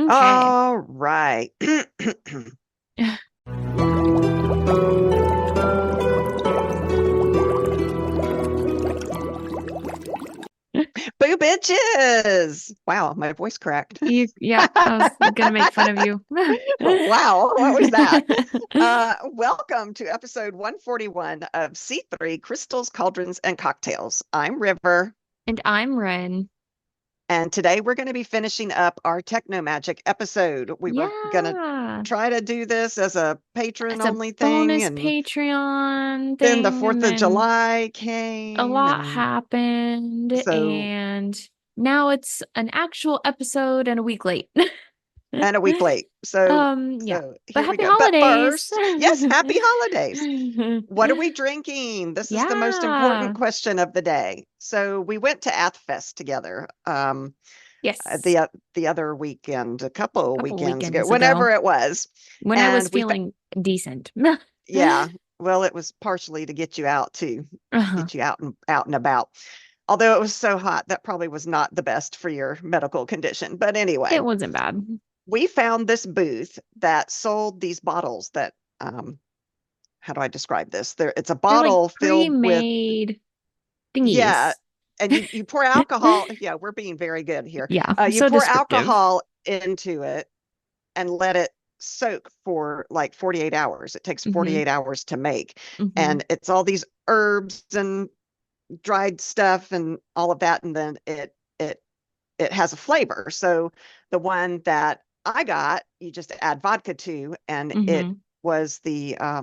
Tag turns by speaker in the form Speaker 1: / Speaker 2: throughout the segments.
Speaker 1: Okay.
Speaker 2: All right. Boo bitches. Wow, my voice cracked.
Speaker 1: Yeah, I was gonna make fun of you.
Speaker 2: Wow, what was that? Welcome to episode 141 of C3 Crystals, Cauldrons, and Cocktails. I'm River,
Speaker 1: And I'm Ren.
Speaker 2: and today we're going to be finishing up our Techno Magic episode. We were going to
Speaker 1: Yeah.
Speaker 2: try to do this as a patron
Speaker 1: It's a
Speaker 2: only thing,
Speaker 1: bonus
Speaker 2: and
Speaker 1: Patreon
Speaker 2: then the
Speaker 1: thing, and
Speaker 2: 4th of
Speaker 1: then
Speaker 2: July
Speaker 1: a
Speaker 2: came,
Speaker 1: lot
Speaker 2: and
Speaker 1: happened,
Speaker 2: so
Speaker 1: and now it's an actual episode and a week late.
Speaker 2: and a week late. So
Speaker 1: Yeah. But
Speaker 2: here we
Speaker 1: happy
Speaker 2: go. But
Speaker 1: holidays.
Speaker 2: first, yes, happy holidays. What are we drinking? This is the most important
Speaker 1: Yeah.
Speaker 2: question of the day. So we went to Athfest together
Speaker 1: Yes.
Speaker 2: the other weekend, a couple of
Speaker 1: Couple
Speaker 2: weekends ago,
Speaker 1: weekends ago
Speaker 2: whenever it was.
Speaker 1: when I was
Speaker 2: And
Speaker 1: feeling decent.
Speaker 2: yeah, well, it was partially to get you out too,
Speaker 1: Uh-huh.
Speaker 2: get you out and about. Although it was so hot, that probably was not the best for your medical condition. But anyway,
Speaker 1: It wasn't bad.
Speaker 2: we found this booth that sold these bottles that how do I describe this? It's a
Speaker 1: They're like
Speaker 2: bottle filled with,
Speaker 1: pre-made
Speaker 2: yeah,
Speaker 1: thingies.
Speaker 2: and you pour alcohol. Yeah, we're being very good here.
Speaker 1: Yeah,
Speaker 2: You
Speaker 1: so
Speaker 2: pour
Speaker 1: descriptive.
Speaker 2: alcohol into it and let it soak for like 48 hours. It takes
Speaker 1: Hmm.
Speaker 2: 48 hours to make.
Speaker 1: Hmm.
Speaker 2: And it's all these herbs and dried stuff and all of that. And then it has a flavor. So the one that I got, you just add vodka to, and it
Speaker 1: Hmm.
Speaker 2: was the uh,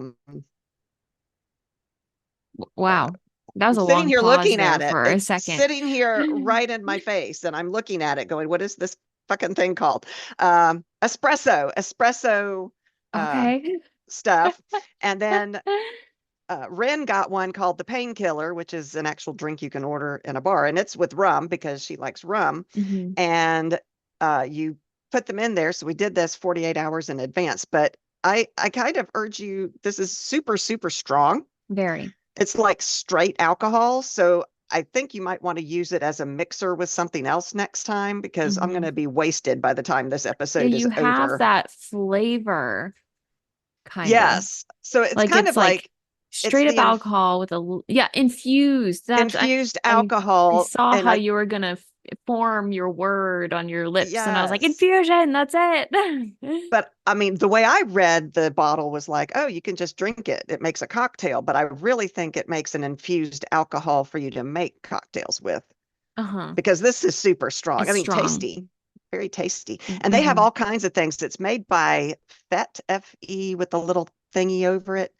Speaker 1: Wow. That was
Speaker 2: I'm
Speaker 1: a
Speaker 2: sitting
Speaker 1: long
Speaker 2: here
Speaker 1: pause
Speaker 2: looking
Speaker 1: there
Speaker 2: at it.
Speaker 1: for a
Speaker 2: It's
Speaker 1: second.
Speaker 2: sitting here right in my face, and I'm looking at it going, what is this fucking thing called? Espresso uh,
Speaker 1: Okay.
Speaker 2: stuff. And then Ren got one called the Painkiller, which is an actual drink you can order in a bar, and it's with rum because she likes rum.
Speaker 1: Hmm.
Speaker 2: And you put them in there. So we did this 48 hours in advance, but I kind of urge you, this is super, super strong.
Speaker 1: Very.
Speaker 2: It's like straight alcohol. So I think you might want to use it as a mixer with something else next time because I'm going
Speaker 1: Hmm.
Speaker 2: to be wasted by the time this
Speaker 1: Yeah,
Speaker 2: episode is
Speaker 1: you have
Speaker 2: over.
Speaker 1: that flavor, kind of.
Speaker 2: Yes. So it's
Speaker 1: Like
Speaker 2: kind
Speaker 1: it's
Speaker 2: of
Speaker 1: like
Speaker 2: like it's
Speaker 1: straight up
Speaker 2: the
Speaker 1: alcohol with yeah, infused.
Speaker 2: infused
Speaker 1: I
Speaker 2: alcohol.
Speaker 1: saw
Speaker 2: And
Speaker 1: how
Speaker 2: I,
Speaker 1: you were gonna form your word on your lips, and I was like,
Speaker 2: yes.
Speaker 1: infusion, that's it.
Speaker 2: But I mean, the way I read the bottle was like, oh, you can just drink it. It makes a cocktail. But I really think it makes an infused alcohol for you to make cocktails with
Speaker 1: Uh-huh.
Speaker 2: because this is super strong.
Speaker 1: It's
Speaker 2: I mean,
Speaker 1: strong.
Speaker 2: tasty, very tasty. And they have
Speaker 1: Hmm.
Speaker 2: all kinds of things. It's made by FET, F-E with the little thingy over it.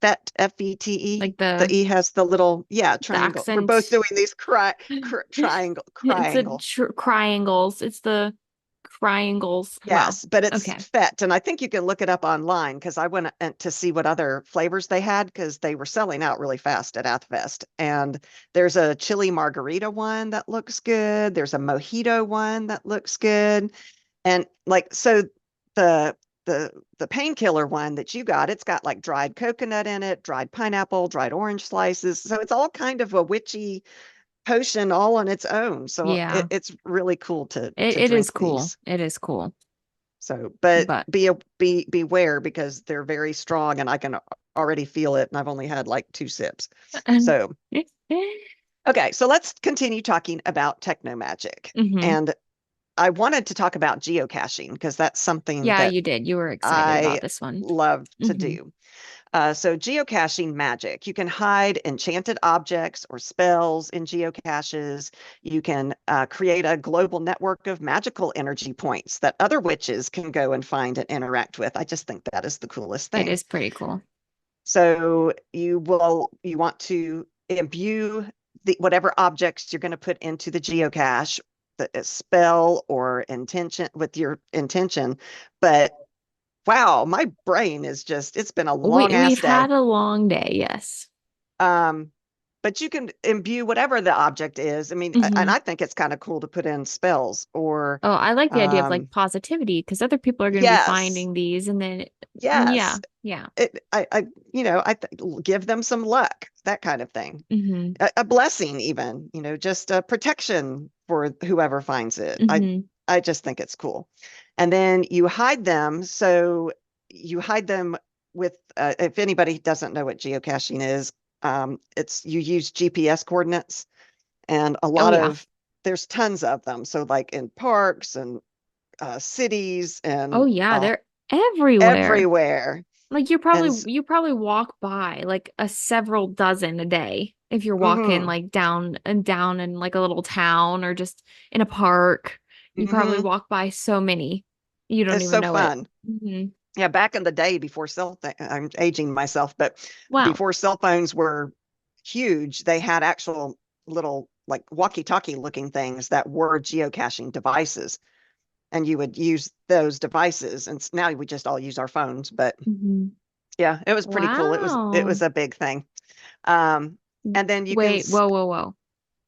Speaker 2: FET, F-E-T-E.
Speaker 1: Like
Speaker 2: The E has the little, yeah,
Speaker 1: the
Speaker 2: triangle. We're both
Speaker 1: accent.
Speaker 2: doing these triangle,
Speaker 1: It's the
Speaker 2: triangle.
Speaker 1: triangles. It's the triangles. Wow.
Speaker 2: Yes, but it's
Speaker 1: Okay.
Speaker 2: FET, and I think you can look it up online because I went to see what other flavors they had because they were selling out really fast at Athfest. And there's a chili margarita one that looks good. There's a mojito one that looks good. And like so the the painkiller one that you got, it's got like dried coconut in it, dried pineapple, dried orange slices. So it's all kind of a witchy potion all on its own. So
Speaker 1: Yeah.
Speaker 2: it's really cool to
Speaker 1: It is
Speaker 2: drink
Speaker 1: cool.
Speaker 2: these.
Speaker 1: It is cool.
Speaker 2: So, but
Speaker 1: But
Speaker 2: beware because they're very strong and I can already feel it and I've only had like 2 sips. So, okay, so let's continue talking about techno magic.
Speaker 1: hmm.
Speaker 2: And I wanted to talk about geocaching because that's something
Speaker 1: Yeah,
Speaker 2: that
Speaker 1: you did. You were excited about
Speaker 2: I
Speaker 1: this one.
Speaker 2: love to
Speaker 1: Hmm.
Speaker 2: do. So geocaching magic, you can hide enchanted objects or spells in geocaches. You can create a global network of magical energy points that other witches can go and find and interact with. I just think that is the coolest
Speaker 1: It
Speaker 2: thing.
Speaker 1: is pretty cool.
Speaker 2: So you want to imbue whatever objects you're going to put into the geocache, the spell or intention with your intention, but wow, my brain is just, it's been a long
Speaker 1: We've
Speaker 2: ass day.
Speaker 1: had a long day, yes.
Speaker 2: Um, but you can imbue whatever the object is. I mean, and
Speaker 1: Hmm.
Speaker 2: I think it's kind of cool to put in spells or,
Speaker 1: Oh, I like the idea of like
Speaker 2: um,
Speaker 1: positivity because other people are going to be
Speaker 2: yes,
Speaker 1: finding these and then yeah,
Speaker 2: yes.
Speaker 1: yeah.
Speaker 2: Give them some luck, that kind of thing.
Speaker 1: Hmm.
Speaker 2: A blessing, even, just a protection for whoever finds it.
Speaker 1: Hmm.
Speaker 2: I just think it's cool. And then you hide them. So you hide them with, if anybody doesn't know what geocaching is, it's you use GPS coordinates and
Speaker 1: Oh yeah.
Speaker 2: there's tons of them. So like in parks and cities
Speaker 1: Oh
Speaker 2: and
Speaker 1: yeah, they're everywhere.
Speaker 2: everywhere.
Speaker 1: Like
Speaker 2: And
Speaker 1: you probably walk by like a several dozen a day if you're walking
Speaker 2: mm-hmm,
Speaker 1: like down in like a little town or just in a park. You probably
Speaker 2: mm-hmm,
Speaker 1: walk by so many. You don't
Speaker 2: it's
Speaker 1: even
Speaker 2: so
Speaker 1: know it.
Speaker 2: fun.
Speaker 1: Hmm.
Speaker 2: Yeah, back in the day before I'm aging myself, but
Speaker 1: Wow.
Speaker 2: before cell phones were huge, they had actual little like walkie-talkie looking things that were geocaching devices, and you would use those devices. And now we just all use our phones, but
Speaker 1: Hmm.
Speaker 2: yeah, it was pretty cool. It
Speaker 1: Wow.
Speaker 2: was a big thing. Um, and then you can
Speaker 1: Wait, whoa, whoa, whoa.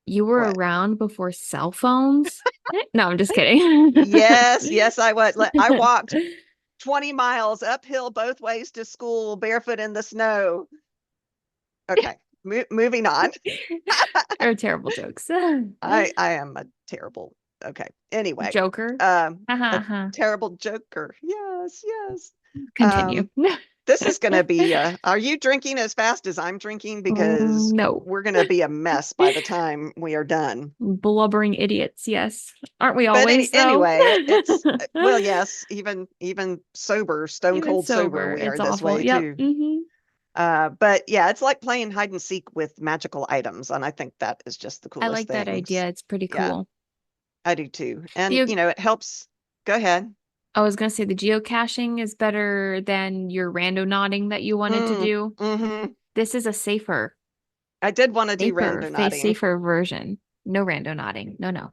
Speaker 1: You were
Speaker 2: what?
Speaker 1: around before cell phones? No, I'm just kidding.
Speaker 2: Yes, yes, I was. I walked 20 miles uphill both ways to school barefoot in the snow. Okay, moving on.
Speaker 1: They're terrible jokes.
Speaker 2: I am a terrible. Okay. Anyway,
Speaker 1: Joker. Ha ha
Speaker 2: a
Speaker 1: ha.
Speaker 2: terrible joker. Yes, yes.
Speaker 1: Continue.
Speaker 2: This is going to be. Are you drinking as fast as I'm drinking? Because
Speaker 1: No.
Speaker 2: we're going to be a mess by the time we are done.
Speaker 1: Blubbering idiots, yes. Aren't we
Speaker 2: But
Speaker 1: always though?
Speaker 2: anyway, it's well, yes. Even sober, stone
Speaker 1: Even
Speaker 2: cold sober,
Speaker 1: sober,
Speaker 2: we
Speaker 1: it's
Speaker 2: are this
Speaker 1: awful.
Speaker 2: way
Speaker 1: Yep.
Speaker 2: too. But yeah, it's like playing hide and seek with magical items, and I think that is just the
Speaker 1: I
Speaker 2: coolest
Speaker 1: like that
Speaker 2: things.
Speaker 1: idea. It's pretty
Speaker 2: Yeah,
Speaker 1: cool.
Speaker 2: I do too. And
Speaker 1: The
Speaker 2: it helps. Go ahead.
Speaker 1: I was gonna say the geocaching is better than your randonauting that you wanted to do.
Speaker 2: Mm-hmm.
Speaker 1: This is a
Speaker 2: I did want to do randonauting.
Speaker 1: safer version. No randonauting. No, no.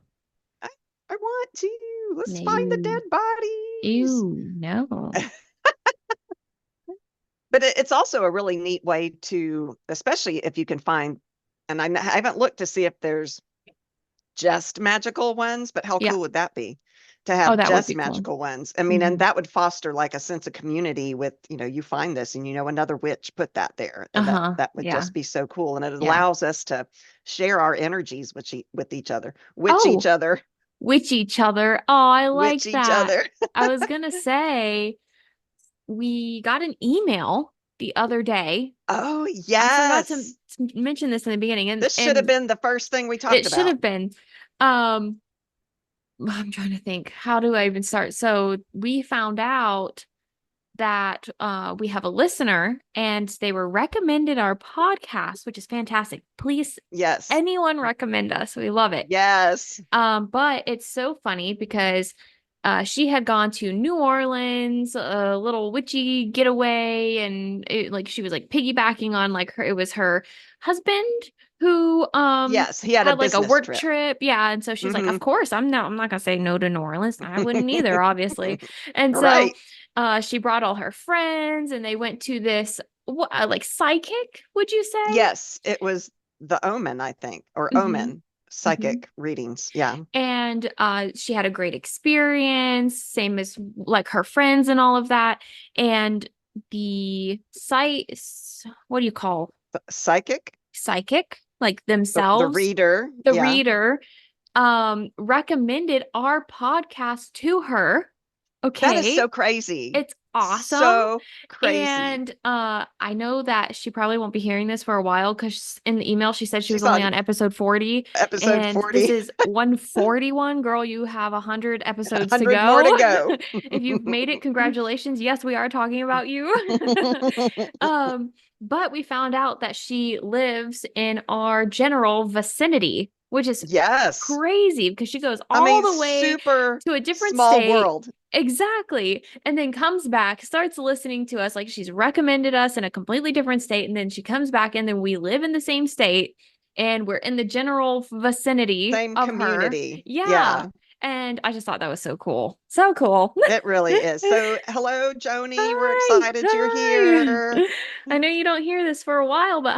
Speaker 2: I, I want to. Let's find the
Speaker 1: No.
Speaker 2: dead bodies.
Speaker 1: Ew, no.
Speaker 2: But it's also a really neat way to, especially if you can find, and I haven't looked to see if there's just magical ones, but how
Speaker 1: Yeah.
Speaker 2: cool would that be to
Speaker 1: Oh,
Speaker 2: have
Speaker 1: that would be
Speaker 2: just
Speaker 1: cool.
Speaker 2: magical ones? I mean, and
Speaker 1: Hmm.
Speaker 2: that would foster like a sense of community with, you find this and another witch put that there, and that
Speaker 1: Uh-huh.
Speaker 2: that would
Speaker 1: Yeah.
Speaker 2: just be so cool. And it
Speaker 1: Yeah.
Speaker 2: allows us to share our energies with each other, witch each
Speaker 1: Oh,
Speaker 2: other,
Speaker 1: witch each other. Oh, I
Speaker 2: witch
Speaker 1: like
Speaker 2: each
Speaker 1: that.
Speaker 2: other.
Speaker 1: I was gonna say we got an email the other day.
Speaker 2: Oh,
Speaker 1: I forgot
Speaker 2: yes.
Speaker 1: to mention this in the beginning,
Speaker 2: This should have
Speaker 1: and
Speaker 2: been the first thing we talked
Speaker 1: it should
Speaker 2: about.
Speaker 1: have been. Um, I'm trying to think. How do I even start? So we found out that we have a listener and they were recommended our podcast, which is fantastic. Please,
Speaker 2: Yes.
Speaker 1: anyone recommend us. We love it.
Speaker 2: Yes.
Speaker 1: But it's so funny because she had gone to New Orleans, a little witchy getaway, and like she was like piggybacking on like it was her husband who
Speaker 2: Yes. He had a
Speaker 1: had like a
Speaker 2: business
Speaker 1: work
Speaker 2: trip.
Speaker 1: trip. Yeah. And so she's like,
Speaker 2: Hmm.
Speaker 1: of course, I'm not gonna say no to New Orleans. I wouldn't either, obviously. And so
Speaker 2: Right.
Speaker 1: she brought all her friends and they went to this what like psychic, would you say?
Speaker 2: Yes. It was the Omen, I think, or
Speaker 1: Mm-hmm.
Speaker 2: Omen
Speaker 1: Mm-hmm.
Speaker 2: psychic readings. Yeah.
Speaker 1: And she had a great experience, same as like her friends and all of that. And the site, what do you call
Speaker 2: Psychic,
Speaker 1: psychic, like
Speaker 2: the
Speaker 1: themselves,
Speaker 2: reader.
Speaker 1: the
Speaker 2: Yeah.
Speaker 1: reader recommended our podcast to her.
Speaker 2: That is
Speaker 1: Okay,
Speaker 2: so crazy.
Speaker 1: it's awesome.
Speaker 2: So crazy.
Speaker 1: And I know that she probably won't be hearing this for a while because in the email she said she was
Speaker 2: She's
Speaker 1: only
Speaker 2: on
Speaker 1: on episode 40.
Speaker 2: episode
Speaker 1: And this
Speaker 2: 40,
Speaker 1: is 141. Girl, you have 100 episodes to
Speaker 2: 100 more to
Speaker 1: go.
Speaker 2: go.
Speaker 1: If you've made it, congratulations. Yes, we are talking about you. But we found out that she lives in our general vicinity, which is
Speaker 2: Yes.
Speaker 1: crazy because she goes
Speaker 2: I
Speaker 1: all
Speaker 2: mean,
Speaker 1: the way
Speaker 2: super
Speaker 1: to a different
Speaker 2: small
Speaker 1: state.
Speaker 2: world.
Speaker 1: Exactly. And then comes back, starts listening to us like she's recommended us in a completely different state. And then she comes back, and then we live in the same state and we're in the general vicinity
Speaker 2: Same
Speaker 1: of her.
Speaker 2: community.
Speaker 1: Yeah.
Speaker 2: Yeah.
Speaker 1: And I just thought that was so cool. So cool.
Speaker 2: It really is. So, hello, Joni. We're
Speaker 1: Hi.
Speaker 2: excited you're
Speaker 1: Hi.
Speaker 2: here.
Speaker 1: I know you don't hear this for a while, but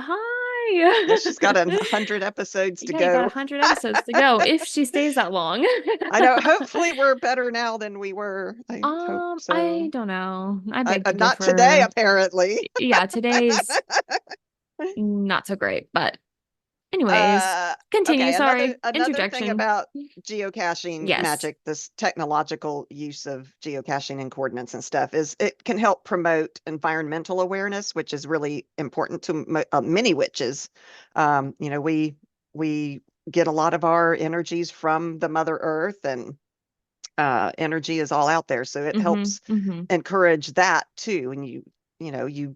Speaker 2: Yeah,
Speaker 1: hi.
Speaker 2: she's got 100 episodes to
Speaker 1: Yeah, you got
Speaker 2: go.
Speaker 1: 100 episodes to go if she stays that long.
Speaker 2: I know. Hopefully, we're better now than we were. I hope
Speaker 1: I
Speaker 2: so.
Speaker 1: don't know. I beg to
Speaker 2: Not today,
Speaker 1: differ.
Speaker 2: apparently.
Speaker 1: Yeah, today's not so great, but Anyways, continue.
Speaker 2: Okay,
Speaker 1: Sorry.
Speaker 2: another thing
Speaker 1: Interjection.
Speaker 2: about geocaching
Speaker 1: Yes.
Speaker 2: magic, this technological use of geocaching and coordinates and stuff, is it can help promote environmental awareness, which is really important to many witches. We get a lot of our energies from the Mother Earth, and energy is all out there, so it
Speaker 1: Mm-hmm.
Speaker 2: helps
Speaker 1: Mm-hmm.
Speaker 2: encourage that too. And you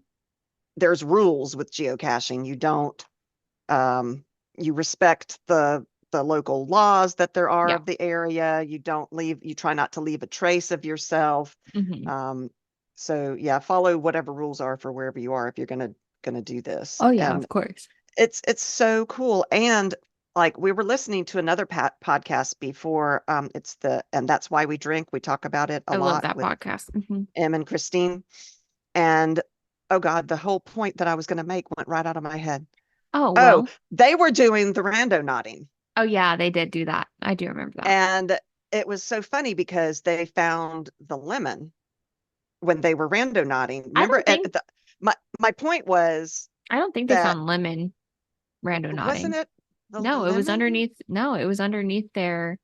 Speaker 2: there's rules with geocaching. You don't you respect the local laws that there are
Speaker 1: Yeah.
Speaker 2: of the area. You try not to leave a trace of yourself.
Speaker 1: Mm-hmm.
Speaker 2: Um, so yeah, follow whatever rules are for wherever you are if you're gonna do this.
Speaker 1: Oh yeah,
Speaker 2: And
Speaker 1: of course.
Speaker 2: it's so cool. And like we were listening to another podcast before, and that's why we drink. We talk about it a
Speaker 1: I love
Speaker 2: lot
Speaker 1: that
Speaker 2: with
Speaker 1: podcast. Hmm.
Speaker 2: Em and Christine. And oh God, the whole point that I was going to make went right out of my head.
Speaker 1: Oh
Speaker 2: Oh,
Speaker 1: well.
Speaker 2: they were doing the rando nodding.
Speaker 1: Oh yeah, they did do that. I do remember that.
Speaker 2: And it was so funny because they found the lemon when they were rando nodding.
Speaker 1: I
Speaker 2: Remember,
Speaker 1: don't think
Speaker 2: my point was
Speaker 1: I don't think they
Speaker 2: that
Speaker 1: found lemon rando
Speaker 2: wasn't
Speaker 1: nodding.
Speaker 2: it the
Speaker 1: No, it was
Speaker 2: lemon?
Speaker 1: underneath. No, it was underneath their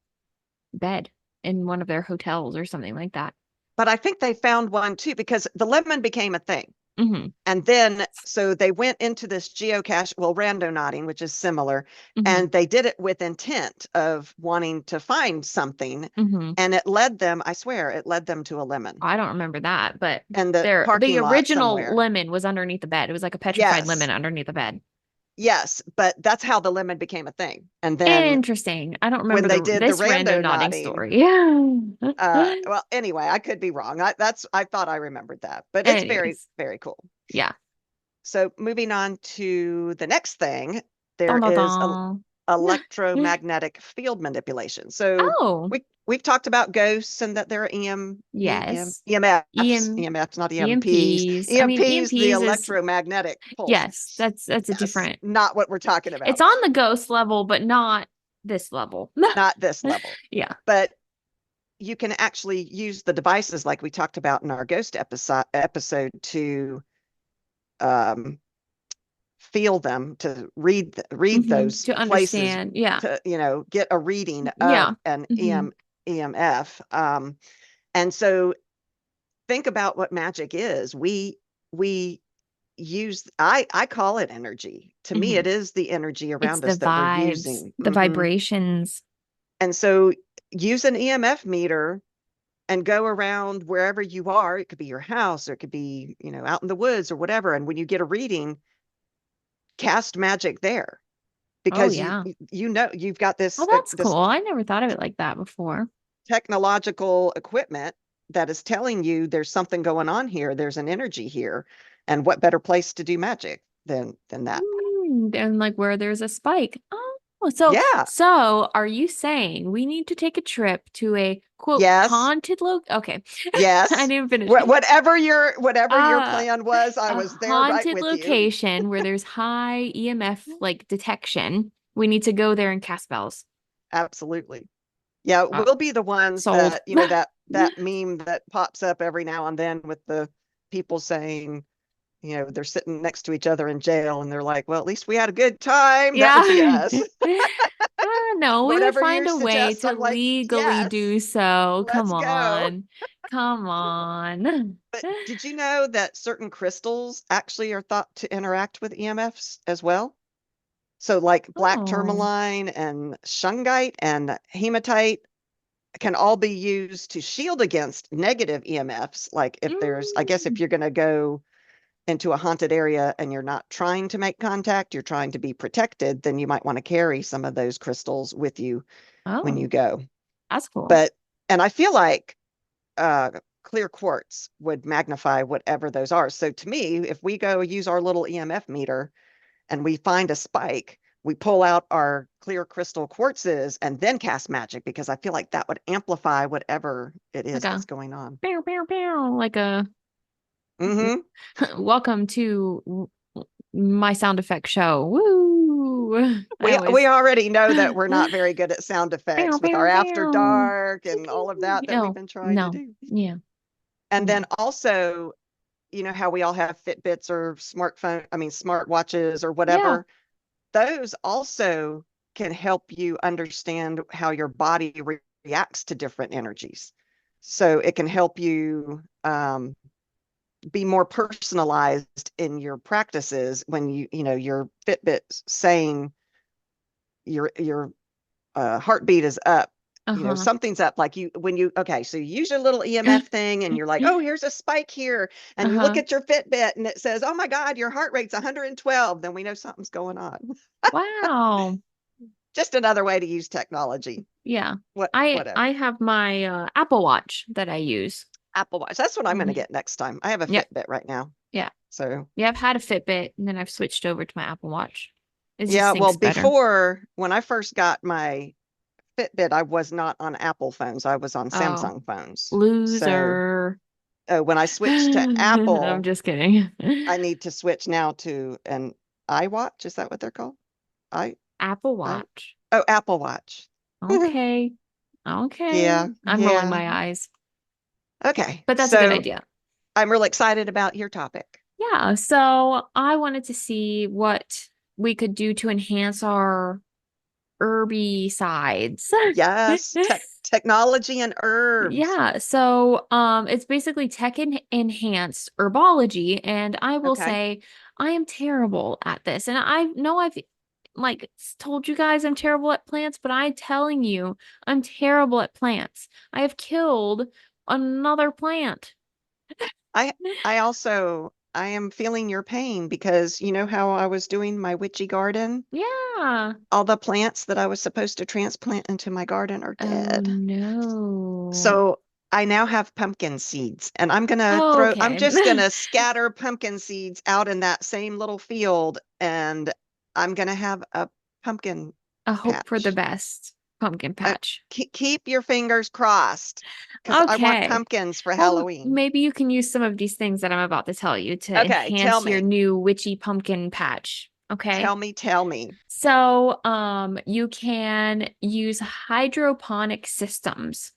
Speaker 1: bed in one of their hotels or something like that.
Speaker 2: But I think they found one too because the lemon became a thing.
Speaker 1: Hmm.
Speaker 2: And then, so they went into this geocache, well, randonauting, which is similar,
Speaker 1: Hmm.
Speaker 2: and they did it with intent of wanting to find something.
Speaker 1: Hmm.
Speaker 2: And it led them, I swear, it led them to a lemon
Speaker 1: I don't remember that, but
Speaker 2: in the
Speaker 1: the
Speaker 2: parking lot
Speaker 1: original
Speaker 2: somewhere.
Speaker 1: lemon was underneath the bed. It was like a petrified lemon
Speaker 2: Yes,
Speaker 1: underneath the bed.
Speaker 2: yes, but that's how the lemon became a thing. And then
Speaker 1: Interesting. I don't
Speaker 2: when
Speaker 1: remember
Speaker 2: they
Speaker 1: the
Speaker 2: did the
Speaker 1: this rando
Speaker 2: rando
Speaker 1: nodding
Speaker 2: nodding,
Speaker 1: story. Yeah.
Speaker 2: well, anyway, I could be wrong. I thought I remembered that, but it's very,
Speaker 1: Anyways,
Speaker 2: very cool.
Speaker 1: yeah.
Speaker 2: So moving on to the next thing, there
Speaker 1: Dun, dun,
Speaker 2: is
Speaker 1: dun.
Speaker 2: electromagnetic field manipulation. So
Speaker 1: Oh,
Speaker 2: we've talked about ghosts and that they're
Speaker 1: yes.
Speaker 2: EMFs, not EMPs.
Speaker 1: EMPs. I mean,
Speaker 2: EMPs, the
Speaker 1: EMPs is
Speaker 2: electromagnetic pulse.
Speaker 1: yes, that's a
Speaker 2: Yes,
Speaker 1: different.
Speaker 2: not what we're talking about.
Speaker 1: It's on the ghost level, but not this level.
Speaker 2: Not this level.
Speaker 1: Yeah.
Speaker 2: But you can actually use the devices like we talked about in our ghost episode to um, feel them, to read those
Speaker 1: To
Speaker 2: places,
Speaker 1: understand. Yeah.
Speaker 2: to get a reading of
Speaker 1: Yeah.
Speaker 2: an
Speaker 1: Hmm.
Speaker 2: EMF. And so think about what magic is. We use, I call it energy. To me,
Speaker 1: Hmm.
Speaker 2: it is the energy
Speaker 1: It's
Speaker 2: around
Speaker 1: the
Speaker 2: us that we're
Speaker 1: vibes,
Speaker 2: using.
Speaker 1: the vibrations.
Speaker 2: And so use an EMF meter and go around wherever you are. It could be your house, or it could be, out in the woods or whatever. And when you get a reading, cast magic there,
Speaker 1: Oh
Speaker 2: because
Speaker 1: yeah.
Speaker 2: you've got
Speaker 1: Oh,
Speaker 2: this
Speaker 1: that's
Speaker 2: this
Speaker 1: cool. I never thought of it like that before.
Speaker 2: technological equipment that is telling you there's something going on here, there's an energy here, and what better place to do magic than that?
Speaker 1: And like where there's a spike. Oh, so
Speaker 2: Yeah.
Speaker 1: so are you saying we need to take a trip to a quote
Speaker 2: Yes.
Speaker 1: haunted Okay. I
Speaker 2: Yes.
Speaker 1: didn't finish.
Speaker 2: Whatever your
Speaker 1: Uh
Speaker 2: plan was, I
Speaker 1: a
Speaker 2: was there right
Speaker 1: haunted
Speaker 2: with you.
Speaker 1: location where there's high EMF like detection. We need to go there and cast spells.
Speaker 2: Absolutely. Yeah,
Speaker 1: Uh,
Speaker 2: we'll be the ones
Speaker 1: sold.
Speaker 2: that, that meme that pops up every now and then with the people saying, they're sitting next to each other in jail and they're like, well, at least we had a good time. That would be
Speaker 1: Yeah.
Speaker 2: us.
Speaker 1: No, we would
Speaker 2: Whatever
Speaker 1: find
Speaker 2: you
Speaker 1: a way
Speaker 2: suggest,
Speaker 1: to
Speaker 2: I'm like,
Speaker 1: legally
Speaker 2: yes,
Speaker 1: do so. Come
Speaker 2: let's go.
Speaker 1: on. Come on.
Speaker 2: But did you know that certain crystals actually are thought to interact with EMFs as well? So, like black
Speaker 1: Oh.
Speaker 2: tourmaline and shungite and hematite can all be used to shield against negative EMFs. Like if there's, I guess, if
Speaker 1: Mm.
Speaker 2: you're going to go into a haunted area and you're not trying to make contact, you're trying to be protected, then you might want to carry some of those crystals with you when
Speaker 1: Oh,
Speaker 2: you go.
Speaker 1: that's cool.
Speaker 2: But, and I feel like uh, clear quartz would magnify whatever those are. So to me, if we go use our little EMF meter and we find a spike, we pull out our clear crystal quartzes and then cast magic, because I feel like that would amplify whatever it
Speaker 1: Like
Speaker 2: is
Speaker 1: a
Speaker 2: that's going on.
Speaker 1: bow, bow, bow, like a
Speaker 2: Hmm.
Speaker 1: welcome to my sound effect show. Woo! I
Speaker 2: We
Speaker 1: always
Speaker 2: already know that we're not very good at sound
Speaker 1: bow,
Speaker 2: effects with our
Speaker 1: bow,
Speaker 2: after
Speaker 1: bow.
Speaker 2: dark and all of that we've
Speaker 1: No,
Speaker 2: been trying to
Speaker 1: no,
Speaker 2: do.
Speaker 1: yeah,
Speaker 2: And then
Speaker 1: no.
Speaker 2: also, how we all have Fitbits or smartphone, I mean, smart watches or
Speaker 1: Yeah.
Speaker 2: whatever. those also can help you understand how your body reacts to different energies. So it can help you be more personalized in your practices when your Fitbit saying your heartbeat is up,
Speaker 1: Uh-huh.
Speaker 2: something's up, like okay, so you use your little EMF thing and you're like, oh, here's a spike here, and you look
Speaker 1: Uh-huh.
Speaker 2: at your Fitbit and it says, oh my God, your heart rate's 112, then we know something's going on.
Speaker 1: Wow.
Speaker 2: Just another way to use technology.
Speaker 1: Yeah.
Speaker 2: What
Speaker 1: I
Speaker 2: whatever.
Speaker 1: have my Apple Watch that I use.
Speaker 2: Apple Watch. That's what I'm going to
Speaker 1: Hmm.
Speaker 2: get next time. I have a
Speaker 1: Yep.
Speaker 2: Fitbit right now.
Speaker 1: Yeah.
Speaker 2: So,
Speaker 1: Yeah, I've had a Fitbit and then I've switched over to my Apple Watch. It
Speaker 2: yeah,
Speaker 1: just
Speaker 2: well,
Speaker 1: thinks better.
Speaker 2: before when I first got my Fitbit, I was not on Apple phones. I was on
Speaker 1: Oh,
Speaker 2: Samsung phones. So,
Speaker 1: loser.
Speaker 2: when I switched to
Speaker 1: I'm
Speaker 2: Apple,
Speaker 1: just kidding.
Speaker 2: I need to switch now to an iWatch. Is that what they're called? I,
Speaker 1: Apple
Speaker 2: I,
Speaker 1: Watch.
Speaker 2: oh, Apple Watch.
Speaker 1: Okay. Okay.
Speaker 2: Yeah,
Speaker 1: I'm rolling
Speaker 2: yeah.
Speaker 1: my eyes,
Speaker 2: Okay.
Speaker 1: but that's a good
Speaker 2: So
Speaker 1: idea.
Speaker 2: I'm really excited about your topic.
Speaker 1: Yeah, so I wanted to see what we could do to enhance our herby sides.
Speaker 2: Yes, technology and herbs.
Speaker 1: Yeah, so it's basically tech enhanced herbology, and I will
Speaker 2: Okay.
Speaker 1: say I am terrible at this. And I know I've like told you guys I'm terrible at plants, but I'm telling you, I'm terrible at plants. I have killed another plant.
Speaker 2: I I am feeling your pain because you know how I was doing my witchy garden?
Speaker 1: Yeah.
Speaker 2: All the plants that I was supposed to transplant into my garden are
Speaker 1: Oh
Speaker 2: dead.
Speaker 1: no.
Speaker 2: So I now have pumpkin seeds and
Speaker 1: Oh,
Speaker 2: I'm
Speaker 1: okay.
Speaker 2: just gonna scatter pumpkin seeds out in that same little field and I'm gonna have a pumpkin
Speaker 1: I hope for the
Speaker 2: patch.
Speaker 1: best pumpkin
Speaker 2: Uh,
Speaker 1: patch.
Speaker 2: keep your fingers crossed because I want
Speaker 1: Okay.
Speaker 2: pumpkins for
Speaker 1: Well,
Speaker 2: Halloween.
Speaker 1: maybe you can use some of these things that I'm about to tell you to
Speaker 2: Okay,
Speaker 1: enhance your new witchy pumpkin patch. Okay.
Speaker 2: tell me.
Speaker 1: So, you can use hydroponic systems.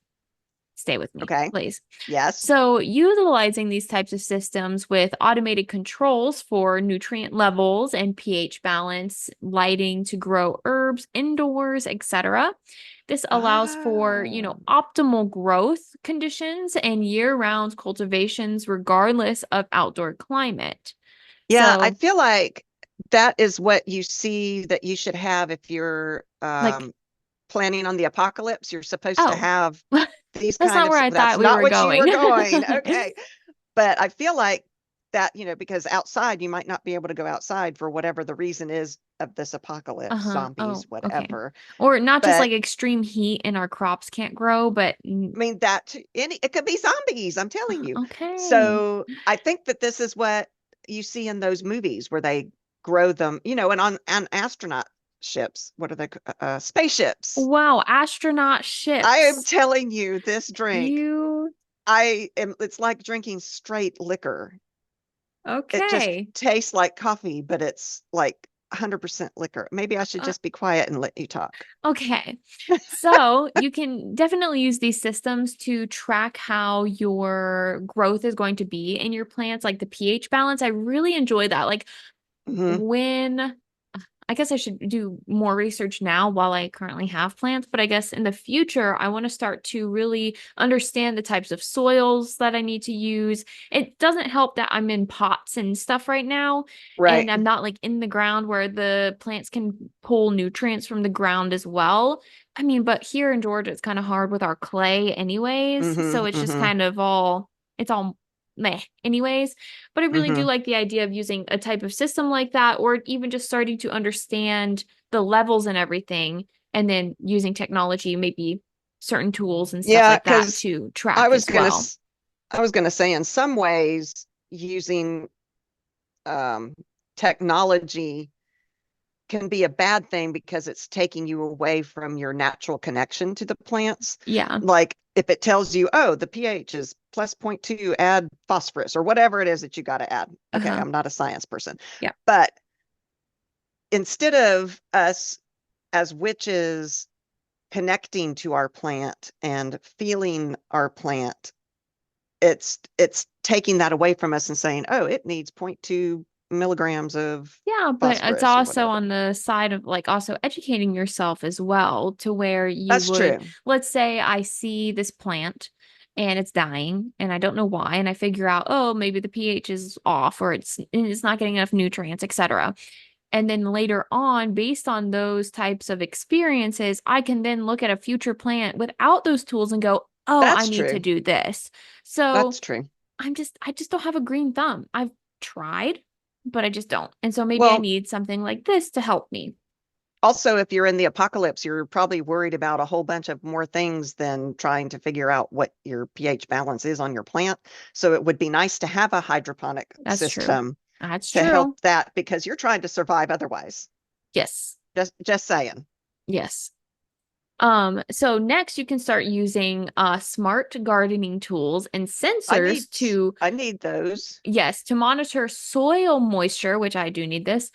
Speaker 1: Stay with me,
Speaker 2: Okay,
Speaker 1: please.
Speaker 2: yes.
Speaker 1: So, utilizing these types of systems with automated controls for nutrient levels and pH balance, lighting to grow herbs indoors, etc. This allows for,
Speaker 2: Oh,
Speaker 1: optimal growth conditions and year-round cultivations regardless of outdoor climate.
Speaker 2: yeah, I
Speaker 1: So,
Speaker 2: feel like that is what you see that you should have if you're
Speaker 1: like,
Speaker 2: planning on the apocalypse. You're supposed to
Speaker 1: oh,
Speaker 2: have these
Speaker 1: that's
Speaker 2: kind
Speaker 1: not
Speaker 2: of,
Speaker 1: where I
Speaker 2: that's
Speaker 1: thought we
Speaker 2: not
Speaker 1: were
Speaker 2: what you
Speaker 1: going.
Speaker 2: were going. Okay. But I feel like that, because outside you might not be able to go outside for whatever the reason is of this apocalypse,
Speaker 1: Uh-huh.
Speaker 2: zombies,
Speaker 1: Oh, okay.
Speaker 2: whatever.
Speaker 1: Or not just
Speaker 2: But
Speaker 1: like extreme heat and our crops can't grow, but
Speaker 2: I mean it could be zombies, I'm telling you.
Speaker 1: okay.
Speaker 2: So I think that this is what you see in those movies where they grow them, and on astronaut ships. What are they? Spaceships.
Speaker 1: Wow, astronaut
Speaker 2: I am
Speaker 1: ships.
Speaker 2: telling you, this drink,
Speaker 1: You
Speaker 2: it's like drinking straight liquor. It just
Speaker 1: okay.
Speaker 2: tastes like coffee, but it's like 100% liquor. Maybe I should
Speaker 1: Uh,
Speaker 2: just be quiet and let you talk.
Speaker 1: okay. So you can definitely use these systems to track how your growth is going to be in your plants, like the pH balance. I really enjoy that. Like
Speaker 2: Hmm.
Speaker 1: when I guess I should do more research now while I currently have plants, but I guess in the future, I want to start to really understand the types of soils that I need to use. It doesn't help that I'm in pots and stuff right now,
Speaker 2: Right.
Speaker 1: and I'm not like in the ground where the plants can pull nutrients from the ground as well. I mean, but here in Georgia, it's kind of hard with our clay, anyways. So
Speaker 2: Hmm.
Speaker 1: it's just
Speaker 2: Hmm.
Speaker 1: kind of it's all meh, anyways. But I really do
Speaker 2: Hmm.
Speaker 1: like the idea of using a type of system like that, or even just starting to understand the levels and everything, and then using technology, maybe certain tools and stuff
Speaker 2: Yeah,
Speaker 1: like that
Speaker 2: because
Speaker 1: to
Speaker 2: I
Speaker 1: track
Speaker 2: was
Speaker 1: as
Speaker 2: gonna
Speaker 1: well.
Speaker 2: s- I was gonna say in some ways using um technology can be a bad thing because it's taking you away from your natural connection to the plants.
Speaker 1: Yeah.
Speaker 2: Like if it tells you, oh, the pH is plus zero point 0.2, add phosphorus or whatever it is that you got to add. Okay,
Speaker 1: Uh-huh.
Speaker 2: I'm not a science person.
Speaker 1: Yeah.
Speaker 2: But instead of us as witches connecting to our plant and feeling our plant, it's taking that away from us and saying, oh, it needs zero point 0.2 milligrams of
Speaker 1: Yeah, but it's
Speaker 2: phosphorus or
Speaker 1: also
Speaker 2: whatever.
Speaker 1: on the side of like also educating yourself as well to where you
Speaker 2: That's
Speaker 1: would,
Speaker 2: true.
Speaker 1: let's say I see this plant and it's dying and I don't know why, and I figure out, oh, maybe the pH is off or it's not getting enough nutrients, etc. And then later on, based on those types of experiences, I can then look at a future plant without those tools and go, oh, I
Speaker 2: That's
Speaker 1: need to
Speaker 2: true.
Speaker 1: do this. So
Speaker 2: That's true.
Speaker 1: I just don't have a green thumb. I've tried, but I just don't. And so maybe I
Speaker 2: Well,
Speaker 1: need something like this to help me.
Speaker 2: also, if you're in the apocalypse, you're probably worried about a whole bunch of more things than trying to figure out what your pH balance is on your plant. So it would be nice to have a hydroponic
Speaker 1: That's true.
Speaker 2: system
Speaker 1: That's
Speaker 2: to help
Speaker 1: true.
Speaker 2: that because you're trying to survive otherwise.
Speaker 1: Yes.
Speaker 2: Just saying.
Speaker 1: Yes. So next you can start using smart gardening tools and
Speaker 2: I need
Speaker 1: sensors to,
Speaker 2: I need those.
Speaker 1: yes, to monitor soil moisture, which I do need this,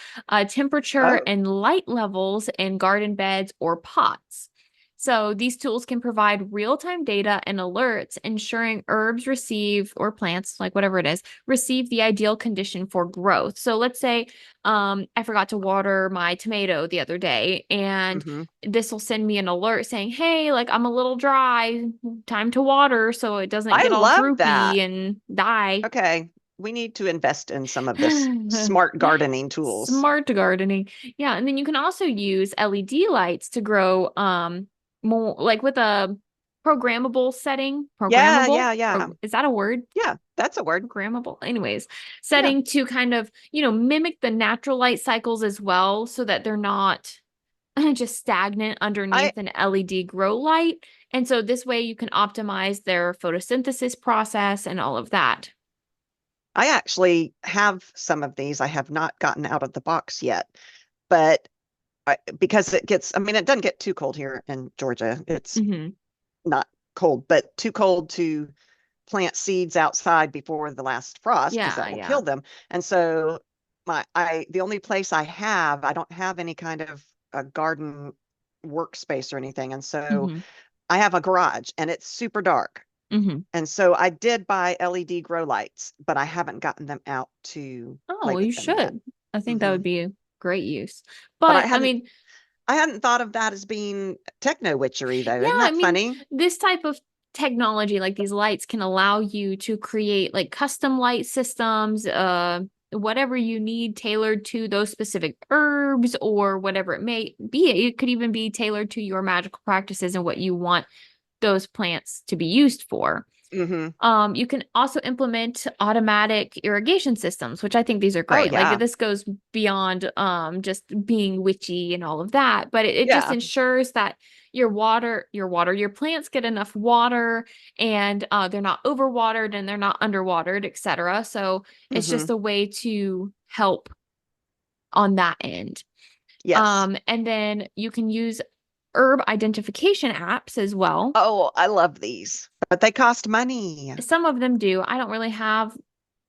Speaker 1: temperature
Speaker 2: Oh,
Speaker 1: and light levels in garden beds or pots. So these tools can provide real-time data and alerts, ensuring herbs receive, or plants, like whatever it is, receive the ideal condition for growth. So let's say I forgot to water my tomato the other day, and
Speaker 2: hmm.
Speaker 1: this will send me an alert saying, hey, like I'm a little dry, time to water so it doesn't
Speaker 2: I
Speaker 1: get all
Speaker 2: love
Speaker 1: droopy
Speaker 2: that.
Speaker 1: and die.
Speaker 2: Okay, we need to invest in some of this smart gardening tools.
Speaker 1: Smart gardening. Yeah, and then you can also use LED lights to grow more like with a programmable setting.
Speaker 2: Yeah,
Speaker 1: Programmable?
Speaker 2: yeah, yeah.
Speaker 1: Is that a word?
Speaker 2: Yeah, that's a word.
Speaker 1: Programmable. Anyways,
Speaker 2: Yeah.
Speaker 1: setting to kind of, mimic the natural light cycles as well so that they're not just stagnant
Speaker 2: I
Speaker 1: underneath an LED grow light. And so this way you can optimize their photosynthesis process and all of that.
Speaker 2: I actually have some of these. I have not gotten out of the box yet, but because I mean, it doesn't get too cold here in Georgia. It's
Speaker 1: Hmm.
Speaker 2: not cold, but too cold to plant seeds outside before the last frost because
Speaker 1: Yeah,
Speaker 2: that will
Speaker 1: yeah.
Speaker 2: kill them. And so the only place I don't have any kind of a garden workspace or anything. And so
Speaker 1: Hmm.
Speaker 2: I have a garage and it's super dark.
Speaker 1: Hmm.
Speaker 2: And so I did buy LED grow lights, but I haven't gotten them out to
Speaker 1: Oh,
Speaker 2: play
Speaker 1: well, you
Speaker 2: with them yet.
Speaker 1: should. I think that
Speaker 2: Hmm.
Speaker 1: would be a great use.
Speaker 2: But
Speaker 1: But I mean,
Speaker 2: I hadn't thought of that as being techno witchery though.
Speaker 1: yeah,
Speaker 2: Isn't
Speaker 1: I
Speaker 2: that
Speaker 1: mean,
Speaker 2: funny?
Speaker 1: this type of technology, like these lights, can allow you to create like custom light systems, whatever you need tailored to those specific herbs or whatever it may be. It could even be tailored to your magical practices and what you want those plants to be used for.
Speaker 2: Hmm.
Speaker 1: You can also implement automatic irrigation systems, which I think these are
Speaker 2: Oh
Speaker 1: great. Like
Speaker 2: yeah.
Speaker 1: this goes beyond just being witchy and all of that, but it just
Speaker 2: Yeah.
Speaker 1: ensures that your plants get enough water and they're not overwatered and they're not underwatered, etc. So it's
Speaker 2: Hmm.
Speaker 1: just a way to help on that end.
Speaker 2: Yes.
Speaker 1: And then you can use herb identification apps as well.
Speaker 2: Oh, I love these, but they cost money.
Speaker 1: Some of them do. I don't really have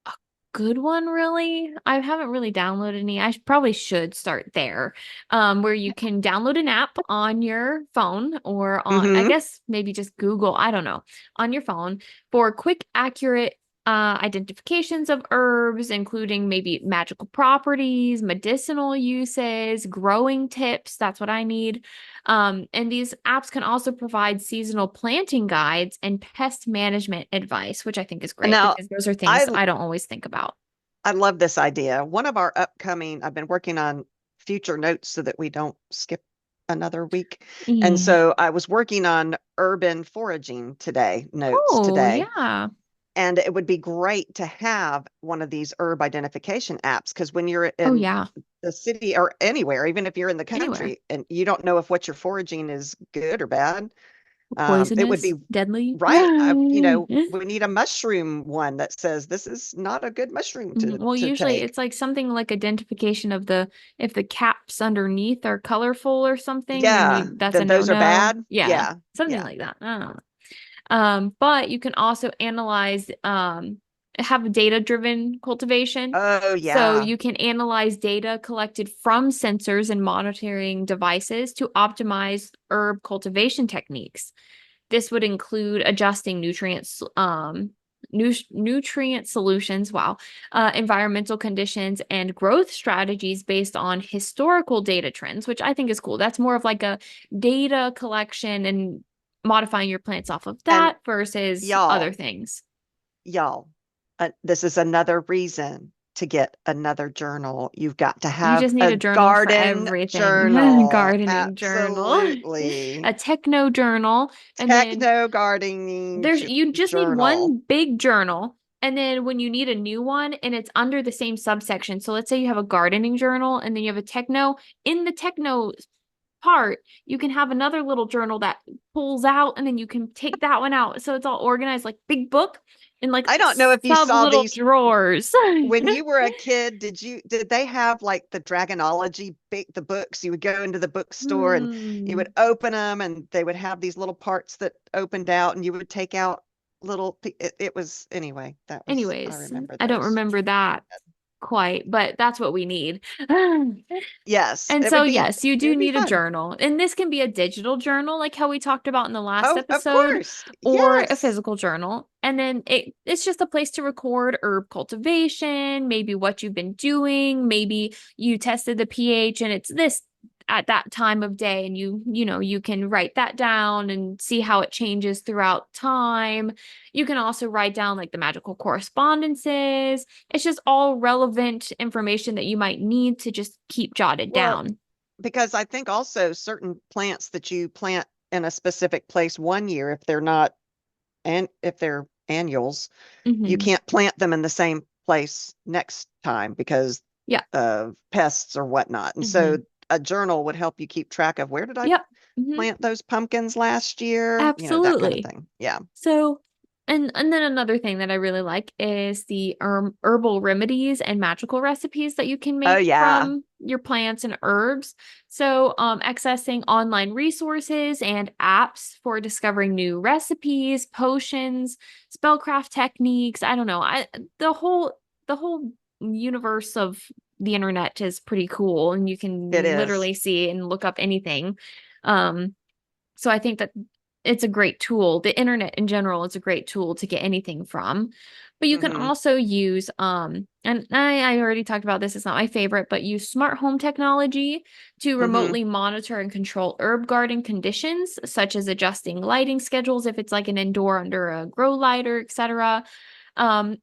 Speaker 1: a good one, really. I haven't really downloaded any. Probably should start there, where you can download an app on your phone or on, I
Speaker 2: Hmm.
Speaker 1: guess maybe just Google, I don't know, on your phone for quick, accurate identifications of herbs, including maybe magical properties, medicinal uses, growing tips. That's what I need. And these apps can also provide seasonal planting guides and pest management advice, which I think is great
Speaker 2: Now,
Speaker 1: because those are things
Speaker 2: I
Speaker 1: I don't always think about.
Speaker 2: I love this idea. One of our upcoming, I've been working on future notes so that we don't skip another week. And
Speaker 1: Yeah.
Speaker 2: so I was working on urban foraging today, notes
Speaker 1: Oh,
Speaker 2: today.
Speaker 1: yeah.
Speaker 2: And it would be great to have one of these herb identification apps because when you're
Speaker 1: Oh,
Speaker 2: in
Speaker 1: yeah.
Speaker 2: the city or anywhere, even if you're in the
Speaker 1: Anywhere.
Speaker 2: country and you don't know if what you're foraging is good or bad, it would
Speaker 1: Poisonous,
Speaker 2: be
Speaker 1: deadly.
Speaker 2: right. We need a mushroom one that says this is not a good mushroom
Speaker 1: Well,
Speaker 2: to
Speaker 1: usually
Speaker 2: take.
Speaker 1: it's like something like identification of the if the caps underneath are colorful or something, then
Speaker 2: Yeah,
Speaker 1: you that's a
Speaker 2: then those are
Speaker 1: no-no.
Speaker 2: bad.
Speaker 1: Yeah,
Speaker 2: Yeah,
Speaker 1: something
Speaker 2: yeah.
Speaker 1: like that. I don't know. But you can also analyze, have data-driven cultivation.
Speaker 2: Oh,
Speaker 1: So
Speaker 2: yeah.
Speaker 1: you can analyze data collected from sensors and monitoring devices to optimize herb cultivation techniques. This would include adjusting nutrients, nutrient solutions, wow, environmental conditions, and growth strategies based on historical data trends, which I think is cool. That's more of like a data collection and modifying your plants off of
Speaker 2: And
Speaker 1: that versus other
Speaker 2: y'all,
Speaker 1: things.
Speaker 2: y'all, this is another reason to get another journal. You've got to
Speaker 1: You
Speaker 2: have
Speaker 1: just need
Speaker 2: a
Speaker 1: a journal for
Speaker 2: garden
Speaker 1: everything.
Speaker 2: journal.
Speaker 1: Gardening journal,
Speaker 2: Absolutely.
Speaker 1: a techno journal, and then
Speaker 2: Techno gardening
Speaker 1: you just need
Speaker 2: journal.
Speaker 1: one big journal. And then when you need a new one and it's under the same subsection. So let's say you have a gardening journal and then you have a techno. In the techno part, you can have another little journal that pulls out and then you can take that one out. So it's all organized like big book and like
Speaker 2: I don't know if you
Speaker 1: sub
Speaker 2: saw
Speaker 1: little
Speaker 2: these
Speaker 1: drawers.
Speaker 2: when you were a kid. Did they have like the Dragonology the books? You would go into the bookstore and you
Speaker 1: Hmm.
Speaker 2: would open them and they would have these little parts that opened out and you would take out it was anyway, that was I
Speaker 1: Anyways,
Speaker 2: remember
Speaker 1: I don't
Speaker 2: those.
Speaker 1: remember that quite, but that's what we need.
Speaker 2: Yes,
Speaker 1: And
Speaker 2: it
Speaker 1: so,
Speaker 2: would be
Speaker 1: yes, you
Speaker 2: it
Speaker 1: do
Speaker 2: would be
Speaker 1: need a
Speaker 2: fun.
Speaker 1: journal. And this can be a digital journal, like how we talked about in the last
Speaker 2: Oh, of
Speaker 1: episode,
Speaker 2: course.
Speaker 1: or a
Speaker 2: Yes.
Speaker 1: physical journal. And then it's just a place to record herb cultivation, maybe what you've been doing, maybe you tested the pH and it's this at that time of day and you can write that down and see how it changes throughout time. You can also write down like the magical correspondences. It's just all relevant information that you might need to just keep jotted
Speaker 2: Well,
Speaker 1: down.
Speaker 2: because I think also certain plants that you plant in a specific place one year, if they're not and if they're annuals, you
Speaker 1: Hmm.
Speaker 2: can't plant them in the same place next time because
Speaker 1: Yeah.
Speaker 2: of pests or whatnot. And so
Speaker 1: Hmm.
Speaker 2: a journal would help you keep track of where did I
Speaker 1: Yep. Hmm.
Speaker 2: plant those pumpkins last year? That kind of
Speaker 1: Absolutely.
Speaker 2: thing. Yeah.
Speaker 1: So, and then another thing that I really like is the herbal remedies and magical recipes that you can
Speaker 2: Oh
Speaker 1: make
Speaker 2: yeah.
Speaker 1: from your plants and herbs. So, accessing online resources and apps for discovering new recipes, potions, spellcraft techniques. I don't know. The whole universe of the internet is pretty cool, and you
Speaker 2: It
Speaker 1: can
Speaker 2: is.
Speaker 1: literally see and look up anything. Um, so I think that it's a great tool. The internet in general is a great tool to get anything from. But you can
Speaker 2: Hmm.
Speaker 1: also use and I already talked about this, it's not my favorite, but use smart home technology to
Speaker 2: Hmm.
Speaker 1: remotely monitor and control herb garden conditions, such as adjusting lighting schedules if it's like an indoor under a grow lighter, etc.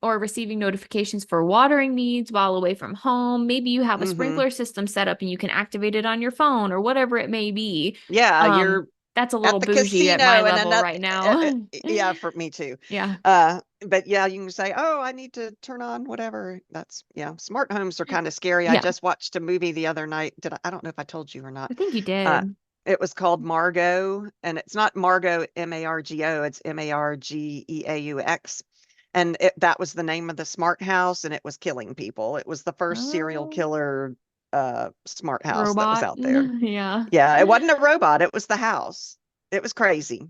Speaker 1: Or receiving notifications for watering needs while away from home. Maybe you have a
Speaker 2: Hmm.
Speaker 1: sprinkler system set up and you can activate it on your phone or whatever it may be.
Speaker 2: Yeah,
Speaker 1: Um,
Speaker 2: you're
Speaker 1: that's a
Speaker 2: at
Speaker 1: little
Speaker 2: the
Speaker 1: bougie at my
Speaker 2: casino and
Speaker 1: level
Speaker 2: another
Speaker 1: right now.
Speaker 2: yeah, for me too.
Speaker 1: Yeah.
Speaker 2: But yeah, you can say, oh, I need to turn on whatever. That's yeah, smart homes are kind of scary. I
Speaker 1: Yeah.
Speaker 2: just watched a movie the other night. I don't know if I told you or not.
Speaker 1: I think you
Speaker 2: uh
Speaker 1: did.
Speaker 2: it was called Margot, and it's not Margot Margo, it's Margeaux. And that was the name of the smart house, and it was killing people. It was the first serial
Speaker 1: Oh,
Speaker 2: killer smart house that was
Speaker 1: robot.
Speaker 2: out there.
Speaker 1: Yeah.
Speaker 2: Yeah, it wasn't a robot, it was the house. It was crazy.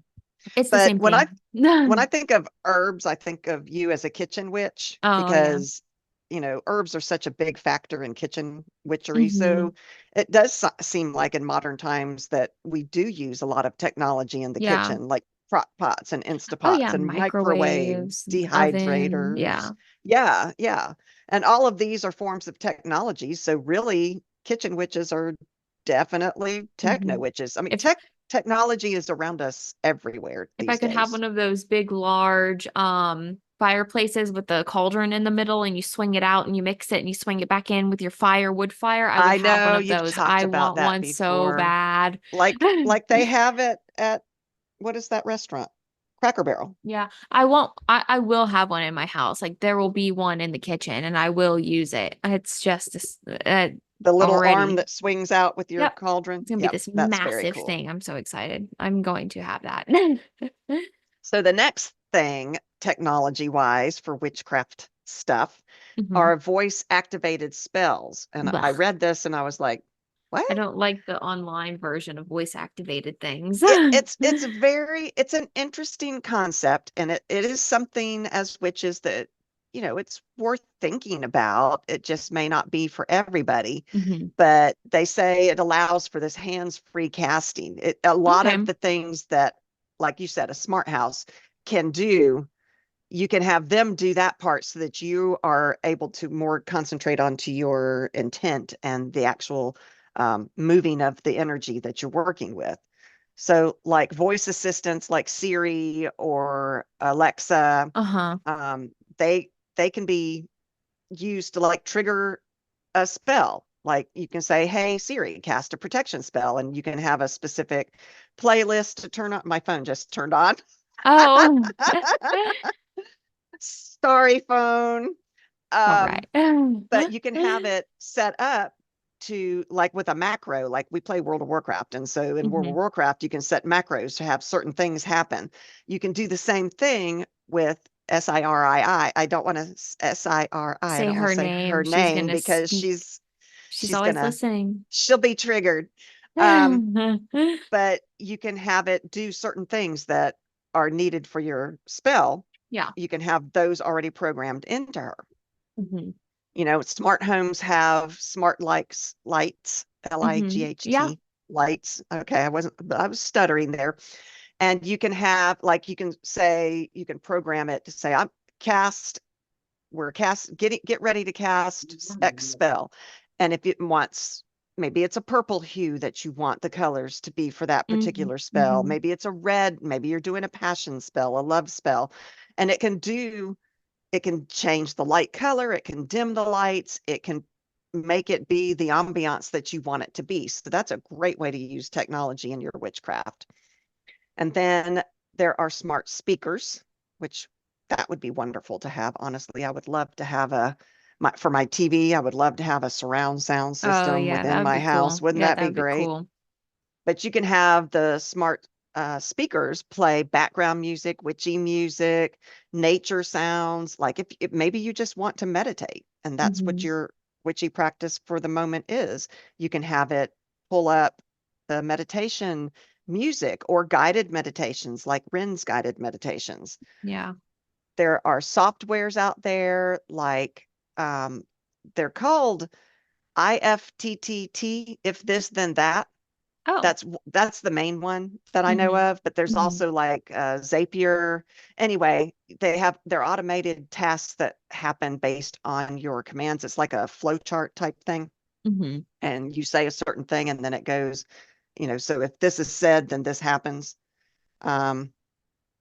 Speaker 1: It's the
Speaker 2: But
Speaker 1: same thing.
Speaker 2: when I think of herbs, I think of you as a kitchen witch
Speaker 1: Oh, yeah.
Speaker 2: because herbs are such a big factor in kitchen witchery.
Speaker 1: Hmm.
Speaker 2: So it does seem like in modern times that we do use a lot of technology in the
Speaker 1: Yeah.
Speaker 2: kitchen, like crock pots and
Speaker 1: Oh,
Speaker 2: Instapots
Speaker 1: yeah.
Speaker 2: and microwaves,
Speaker 1: Microwaves, oven.
Speaker 2: dehydrators.
Speaker 1: Yeah.
Speaker 2: Yeah, yeah. And all of these are forms of technology. So really, kitchen witches are definitely techno
Speaker 1: Hmm.
Speaker 2: witches. I mean,
Speaker 1: If
Speaker 2: technology is around us everywhere
Speaker 1: if I
Speaker 2: these
Speaker 1: could have
Speaker 2: days.
Speaker 1: one of those big, large fireplaces with the cauldron in the middle and you swing it out and you mix it and you swing it back in with your wood fire, I would
Speaker 2: I
Speaker 1: have one
Speaker 2: know
Speaker 1: of
Speaker 2: you've
Speaker 1: those.
Speaker 2: talked
Speaker 1: I
Speaker 2: about
Speaker 1: want
Speaker 2: that
Speaker 1: one so
Speaker 2: before.
Speaker 1: bad.
Speaker 2: Like they have it at what is that restaurant? Cracker Barrel.
Speaker 1: Yeah, I won't. I will have one in my house. Like there will be one in the kitchen, and I will use it. It's just
Speaker 2: The little arm
Speaker 1: already.
Speaker 2: that swings out with your
Speaker 1: Yep,
Speaker 2: cauldron.
Speaker 1: it's gonna be
Speaker 2: Yep,
Speaker 1: this
Speaker 2: that's very
Speaker 1: massive
Speaker 2: cool.
Speaker 1: thing. I'm so excited. I'm going to have that.
Speaker 2: So the next thing, technology wise, for witchcraft stuff
Speaker 1: Hmm.
Speaker 2: are voice activated spells. And I
Speaker 1: Ugh,
Speaker 2: read this and I was like, what?
Speaker 1: I don't like the online version of voice activated things.
Speaker 2: It's an interesting concept, and it is something as witches that it's worth thinking about. It just may not be for everybody,
Speaker 1: Hmm.
Speaker 2: but they say it allows for this hands-free casting. A lot
Speaker 1: Okay.
Speaker 2: of the things that, like you said, a smart house can do, you can have them do that part so that you are able to more concentrate onto your intent and the actual moving of the energy that you're working with. So, like voice assistants like Siri or Alexa,
Speaker 1: Uh-huh.
Speaker 2: um, they can be used to like trigger a spell. Like you can say, "Hey Siri, cast a protection spell," and you can have a specific playlist to turn on. My phone just turned on.
Speaker 1: Oh.
Speaker 2: Sorry, phone.
Speaker 1: All right.
Speaker 2: Um, but you can have it set up to like with a macro, like we play World of Warcraft. And so in World of
Speaker 1: Hmm.
Speaker 2: Warcraft, you can set macros to have certain things happen. You can do the same thing with SIRII. I don't want to SIRI. I
Speaker 1: Say
Speaker 2: don't want to
Speaker 1: her
Speaker 2: say her
Speaker 1: name. She's
Speaker 2: name
Speaker 1: gonna
Speaker 2: because
Speaker 1: speak. She's
Speaker 2: she's
Speaker 1: always
Speaker 2: gonna
Speaker 1: listening.
Speaker 2: she'll be triggered. Um, but you can have it do certain things that are needed for your spell.
Speaker 1: Yeah.
Speaker 2: You can have those already programmed into her.
Speaker 1: Hmm.
Speaker 2: Smart homes have smart lights,
Speaker 1: Hmm. Yeah.
Speaker 2: Light lights. Okay, I was stuttering there. And you can have, like, you can say, you can program it to say, cast, get ready to cast X spell. And if it wants, maybe it's a purple hue that you want the colors to be for that
Speaker 1: Hmm.
Speaker 2: particular spell.
Speaker 1: Hmm.
Speaker 2: Maybe it's a red, maybe you're doing a passion spell, a love spell. And it can change the light color, it can dim the lights, it can make it be the ambiance that you want it to be. So that's a great way to use technology in your witchcraft. And then there are smart speakers, which that would be wonderful to have. Honestly, I would love to have for my TV, I would love to have a surround sound
Speaker 1: Oh
Speaker 2: system
Speaker 1: yeah, that
Speaker 2: within
Speaker 1: would
Speaker 2: my
Speaker 1: be
Speaker 2: house.
Speaker 1: cool.
Speaker 2: Wouldn't
Speaker 1: Yeah,
Speaker 2: that
Speaker 1: that
Speaker 2: be
Speaker 1: would be
Speaker 2: great?
Speaker 1: cool.
Speaker 2: But you can have the smart speakers play background music, witchy music, nature sounds. Like if maybe you just want to meditate and that's what
Speaker 1: Hmm.
Speaker 2: your witchy practice for the moment is, you can have it pull up the meditation music or guided meditations like Ren's guided meditations.
Speaker 1: Yeah.
Speaker 2: There are softwares out there like um, they're called IFTTT, if this then that.
Speaker 1: Oh.
Speaker 2: That's the main one that I know
Speaker 1: Hmm.
Speaker 2: of, but there's
Speaker 1: Hmm.
Speaker 2: also like Zapier. Anyway, they're automated tasks that happen based on your commands. It's like a flowchart type thing,
Speaker 1: Hmm.
Speaker 2: and you say a certain thing, and then it goes, so if this is said, then this happens. Um,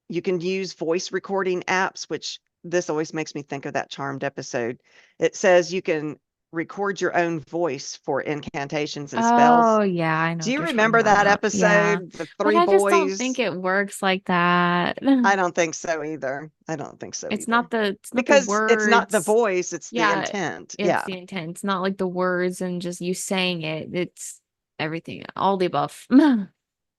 Speaker 2: you can use voice recording apps, which this always makes me think of that Charmed episode. It says you can record your own voice for incantations and spells.
Speaker 1: Oh yeah, I know
Speaker 2: Do
Speaker 1: what
Speaker 2: you
Speaker 1: you're talking
Speaker 2: remember that
Speaker 1: about. Yeah.
Speaker 2: episode? The
Speaker 1: But
Speaker 2: three
Speaker 1: I just don't think
Speaker 2: boys?
Speaker 1: it works like that.
Speaker 2: I don't think so either. I don't think so either.
Speaker 1: It's not the
Speaker 2: Because it's not the
Speaker 1: words.
Speaker 2: voice, it's the
Speaker 1: Yeah,
Speaker 2: intent.
Speaker 1: it's
Speaker 2: Yeah.
Speaker 1: the intent. It's not like the words and just you saying it. It's everything, all the above.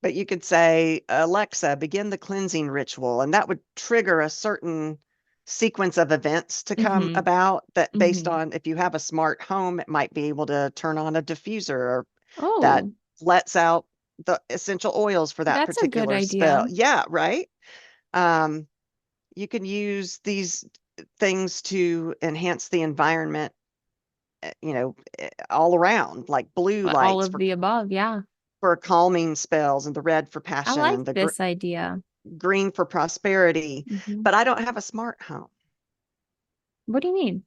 Speaker 2: But you could say, Alexa, begin the cleansing ritual, and that would trigger a certain sequence of events to come
Speaker 1: Hmm.
Speaker 2: about that based
Speaker 1: Hmm.
Speaker 2: on if you have a smart home, it might be able to turn on a diffuser that
Speaker 1: Oh,
Speaker 2: lets out the essential oils for that
Speaker 1: that's a good
Speaker 2: particular spell.
Speaker 1: idea.
Speaker 2: Yeah, right. Um, you can use these things to enhance the environment, all around, like blue
Speaker 1: All
Speaker 2: lights
Speaker 1: of the above, yeah.
Speaker 2: for calming spells and the red for
Speaker 1: I
Speaker 2: passion
Speaker 1: like
Speaker 2: and the
Speaker 1: this idea.
Speaker 2: green for prosperity.
Speaker 1: Hmm.
Speaker 2: But I don't have a smart home.
Speaker 1: What do you mean?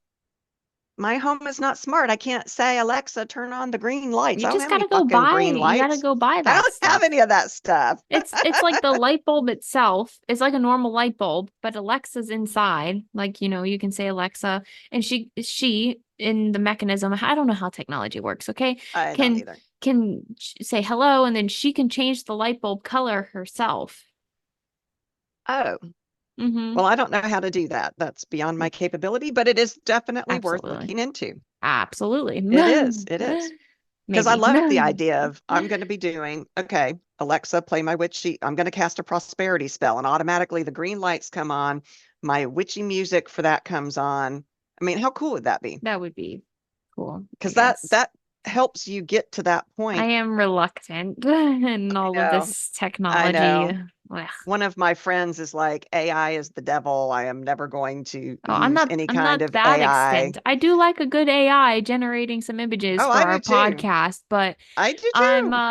Speaker 2: My home is not smart. I can't say, Alexa, turn on the green lights.
Speaker 1: You
Speaker 2: I don't
Speaker 1: just
Speaker 2: have any
Speaker 1: gotta go
Speaker 2: fucking
Speaker 1: buy,
Speaker 2: green
Speaker 1: you gotta
Speaker 2: lights.
Speaker 1: go buy
Speaker 2: I
Speaker 1: that
Speaker 2: don't have
Speaker 1: stuff.
Speaker 2: any of that stuff.
Speaker 1: It's like the light bulb itself is like a normal light bulb, but Alexa's inside. Like, you can say Alexa and she in the mechanism, I don't know how technology works, okay?
Speaker 2: I don't
Speaker 1: Can
Speaker 2: either.
Speaker 1: say hello and then she can change the light bulb color herself.
Speaker 2: Oh,
Speaker 1: Mm-hmm.
Speaker 2: well, I don't know how to do that. That's beyond my capability, but it is definitely worth
Speaker 1: Absolutely.
Speaker 2: looking into.
Speaker 1: Absolutely.
Speaker 2: It is. It is. Because I
Speaker 1: Maybe.
Speaker 2: love the idea of I'm going to be doing, okay, Alexa, play my witchy. I'm going to cast a prosperity spell, and automatically the green lights come on. My witchy music for that comes on. I mean, how cool would that be?
Speaker 1: That would be cool, I
Speaker 2: Because
Speaker 1: guess.
Speaker 2: that helps you get to that
Speaker 1: I
Speaker 2: point.
Speaker 1: am reluctant in all of
Speaker 2: No,
Speaker 1: this
Speaker 2: I
Speaker 1: technology.
Speaker 2: know.
Speaker 1: Ugh.
Speaker 2: One of my friends is like, AI is the devil. I am never going to
Speaker 1: Oh,
Speaker 2: use any
Speaker 1: I'm
Speaker 2: kind
Speaker 1: not
Speaker 2: of
Speaker 1: that
Speaker 2: AI.
Speaker 1: extent. I do like a good AI generating some images
Speaker 2: Oh,
Speaker 1: for
Speaker 2: I
Speaker 1: our
Speaker 2: do too.
Speaker 1: podcast, but
Speaker 2: I do
Speaker 1: I'm
Speaker 2: too.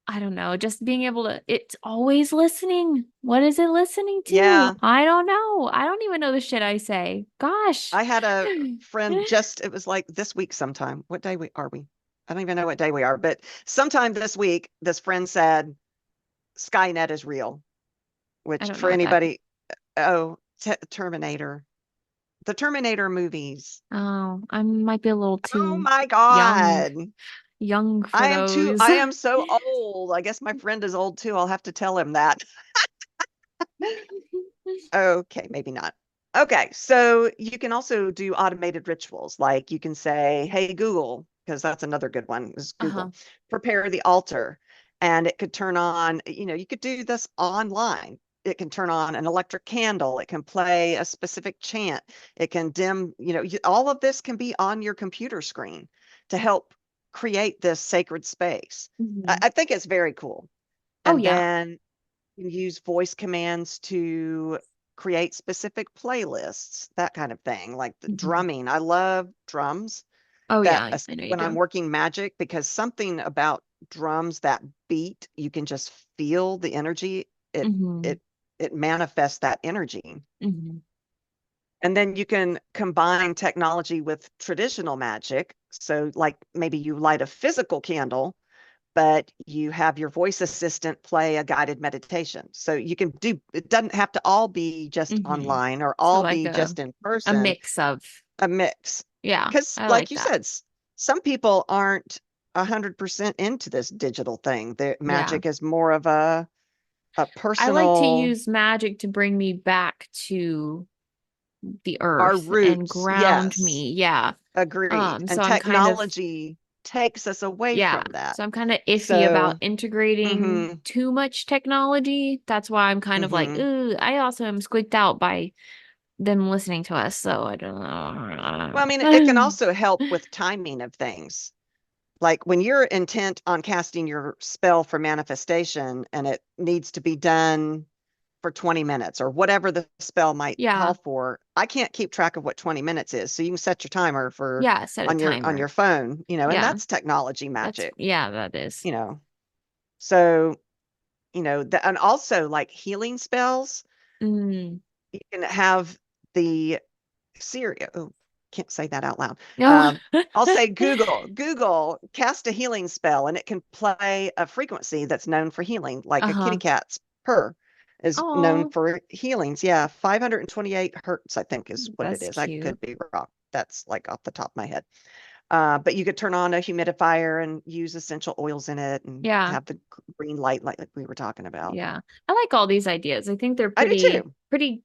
Speaker 1: I don't know, just being able to, it's always listening. What is it listening to?
Speaker 2: Yeah,
Speaker 1: I don't know. I don't even know the shit I say. Gosh.
Speaker 2: I had a friend just, it was like this week sometime. What day are we? I don't even know what day we are, but sometime this week, this friend said Skynet is real,
Speaker 1: I
Speaker 2: which
Speaker 1: don't
Speaker 2: for
Speaker 1: know what that.
Speaker 2: anybody, oh, Terminator, the Terminator movies.
Speaker 1: Oh, I might be a little
Speaker 2: Oh
Speaker 1: too
Speaker 2: my
Speaker 1: young,
Speaker 2: God.
Speaker 1: young for those.
Speaker 2: I am so old. I guess my friend is old too. I'll have to tell him that. Okay, maybe not. Okay, so you can also do automated rituals. Like you can say, "Hey Google," because that's another good one is
Speaker 1: Uh-huh.
Speaker 2: Google, prepare the altar. And it could turn on, you could do this online. It can turn on an electric candle. It can play a specific chant. It can dim, all of this can be on your computer screen to help create this sacred space. I,
Speaker 1: Mhm.
Speaker 2: I think it's very cool.
Speaker 1: Oh
Speaker 2: And
Speaker 1: yeah.
Speaker 2: then you use voice commands to create specific playlists, that kind of thing, like the
Speaker 1: Mhm.
Speaker 2: drumming. I love drums
Speaker 1: Oh
Speaker 2: that
Speaker 1: yeah, I know you
Speaker 2: when I'm
Speaker 1: do.
Speaker 2: working magic, because something about drums that beat, you can just feel the energy. It
Speaker 1: Mhm.
Speaker 2: it it manifests that energy.
Speaker 1: Mhm.
Speaker 2: And then you can combine technology with traditional magic. So like maybe you light a physical candle but you have your voice assistant play a guided meditation. So you can do, it doesn't have to all be just
Speaker 1: Mhm.
Speaker 2: online or
Speaker 1: So
Speaker 2: all
Speaker 1: like
Speaker 2: be just in
Speaker 1: a
Speaker 2: person,
Speaker 1: mix of,
Speaker 2: a mix.
Speaker 1: yeah,
Speaker 2: Because,
Speaker 1: I
Speaker 2: like
Speaker 1: like
Speaker 2: you
Speaker 1: that.
Speaker 2: said, some people aren't 100% into this digital thing. The
Speaker 1: Yeah.
Speaker 2: magic is more of a
Speaker 1: I like to
Speaker 2: personal,
Speaker 1: use magic to bring me back to the
Speaker 2: our
Speaker 1: earth and
Speaker 2: roots.
Speaker 1: ground
Speaker 2: Yes,
Speaker 1: me. Yeah.
Speaker 2: agreed.
Speaker 1: So
Speaker 2: And
Speaker 1: I'm kind of,
Speaker 2: technology takes us away
Speaker 1: yeah.
Speaker 2: from that.
Speaker 1: So I'm kind of iffy about
Speaker 2: So,
Speaker 1: integrating
Speaker 2: mm-hmm,
Speaker 1: too much technology. That's why I'm kind of like,
Speaker 2: mm-hmm.
Speaker 1: ooh, I also am squeaked out by them listening to us. So I don't
Speaker 2: Well, I mean, it can
Speaker 1: know.
Speaker 2: also help with timing of things. Like when you're intent on casting your spell for manifestation and it needs to be done for 20 minutes or whatever the spell might call
Speaker 1: Yeah.
Speaker 2: for, I can't keep track of what 20 minutes is. So you can set your timer for
Speaker 1: Yeah. Set a
Speaker 2: on
Speaker 1: timer.
Speaker 2: your phone, and
Speaker 1: Yeah.
Speaker 2: that's technology
Speaker 1: That's,
Speaker 2: magic,
Speaker 1: yeah, that is.
Speaker 2: you know. So, and also like healing spells,
Speaker 1: Mm.
Speaker 2: you can have the Siri, oh, can't say that out loud.
Speaker 1: No.
Speaker 2: Um, I'll say Google, cast a healing spell, and it can play a frequency that's known for healing, like a kitty
Speaker 1: Uh-huh.
Speaker 2: cat's purr is known
Speaker 1: Oh,
Speaker 2: for healings. Yeah, 528 hertz, I think is what it
Speaker 1: that's
Speaker 2: is. I
Speaker 1: cute.
Speaker 2: could be wrong. That's like off the top of my head. But you could turn on a humidifier and use essential oils in it and
Speaker 1: Yeah.
Speaker 2: have the green light like we were talking about.
Speaker 1: Yeah. I like all these ideas. I think they're
Speaker 2: I do
Speaker 1: pretty,
Speaker 2: too.
Speaker 1: pretty,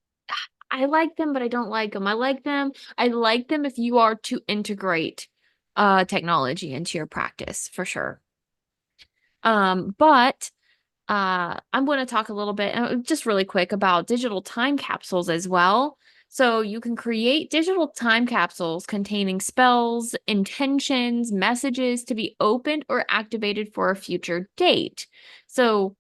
Speaker 1: I like them, but I don't like them. I like them. I like them if you are to integrate technology into your practice for sure. But I'm going to talk a little bit, just really quick, about digital time capsules as well. So you can create digital time capsules containing spells, intentions, messages to be opened or activated for a future date. So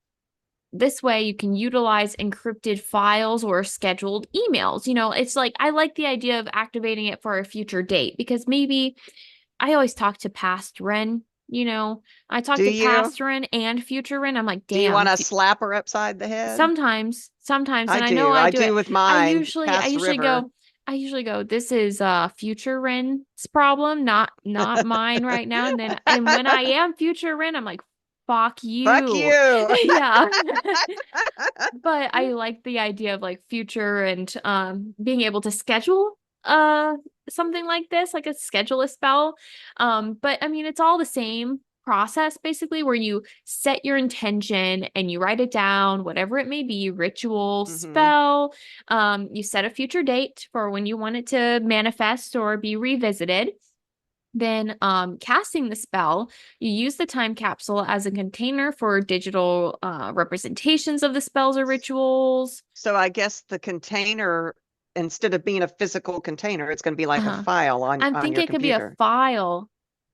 Speaker 1: this way you can utilize encrypted files or scheduled emails. It's like I like the idea of activating it for a future date because maybe I always talk to past Ren, I talk
Speaker 2: Do
Speaker 1: to
Speaker 2: you?
Speaker 1: past Ren and future Ren. I'm like,
Speaker 2: Do you want
Speaker 1: damn,
Speaker 2: to slap her upside the head?
Speaker 1: sometimes,
Speaker 2: I
Speaker 1: and I know
Speaker 2: do.
Speaker 1: I
Speaker 2: I
Speaker 1: do it.
Speaker 2: do with
Speaker 1: I
Speaker 2: mine,
Speaker 1: usually, I
Speaker 2: past the
Speaker 1: usually
Speaker 2: river.
Speaker 1: go, this is future Ren's problem, not mine right now. And when I am future Ren, I'm like, fuck
Speaker 2: Fuck
Speaker 1: you.
Speaker 2: you.
Speaker 1: Yeah. But I like the idea of like future and being able to schedule something like this, like a schedule a spell. But I mean it's all the same process basically where you set your intention and you write it down, whatever it may be, ritual,
Speaker 2: hmm
Speaker 1: spell. You set a future date for when you want it to manifest or be revisited. Then, casting the spell, you use the time capsule as a container for digital representations of the spells or rituals.
Speaker 2: So I guess the container, instead of being a physical container, it's going to be like a
Speaker 1: Uh-huh.
Speaker 2: file on
Speaker 1: I'm
Speaker 2: on
Speaker 1: thinking
Speaker 2: your
Speaker 1: it could be a
Speaker 2: computer.
Speaker 1: file,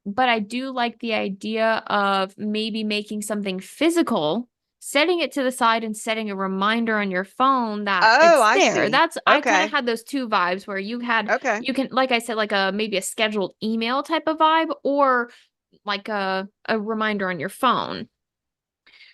Speaker 1: but I do like the idea of maybe making something physical, setting it to the side and setting a reminder on your phone that
Speaker 2: Oh,
Speaker 1: it's
Speaker 2: I
Speaker 1: there.
Speaker 2: see.
Speaker 1: I kind of
Speaker 2: Okay.
Speaker 1: had those two vibes where
Speaker 2: Okay.
Speaker 1: you can, like I said, like a maybe a scheduled email type of vibe or like a reminder on your phone.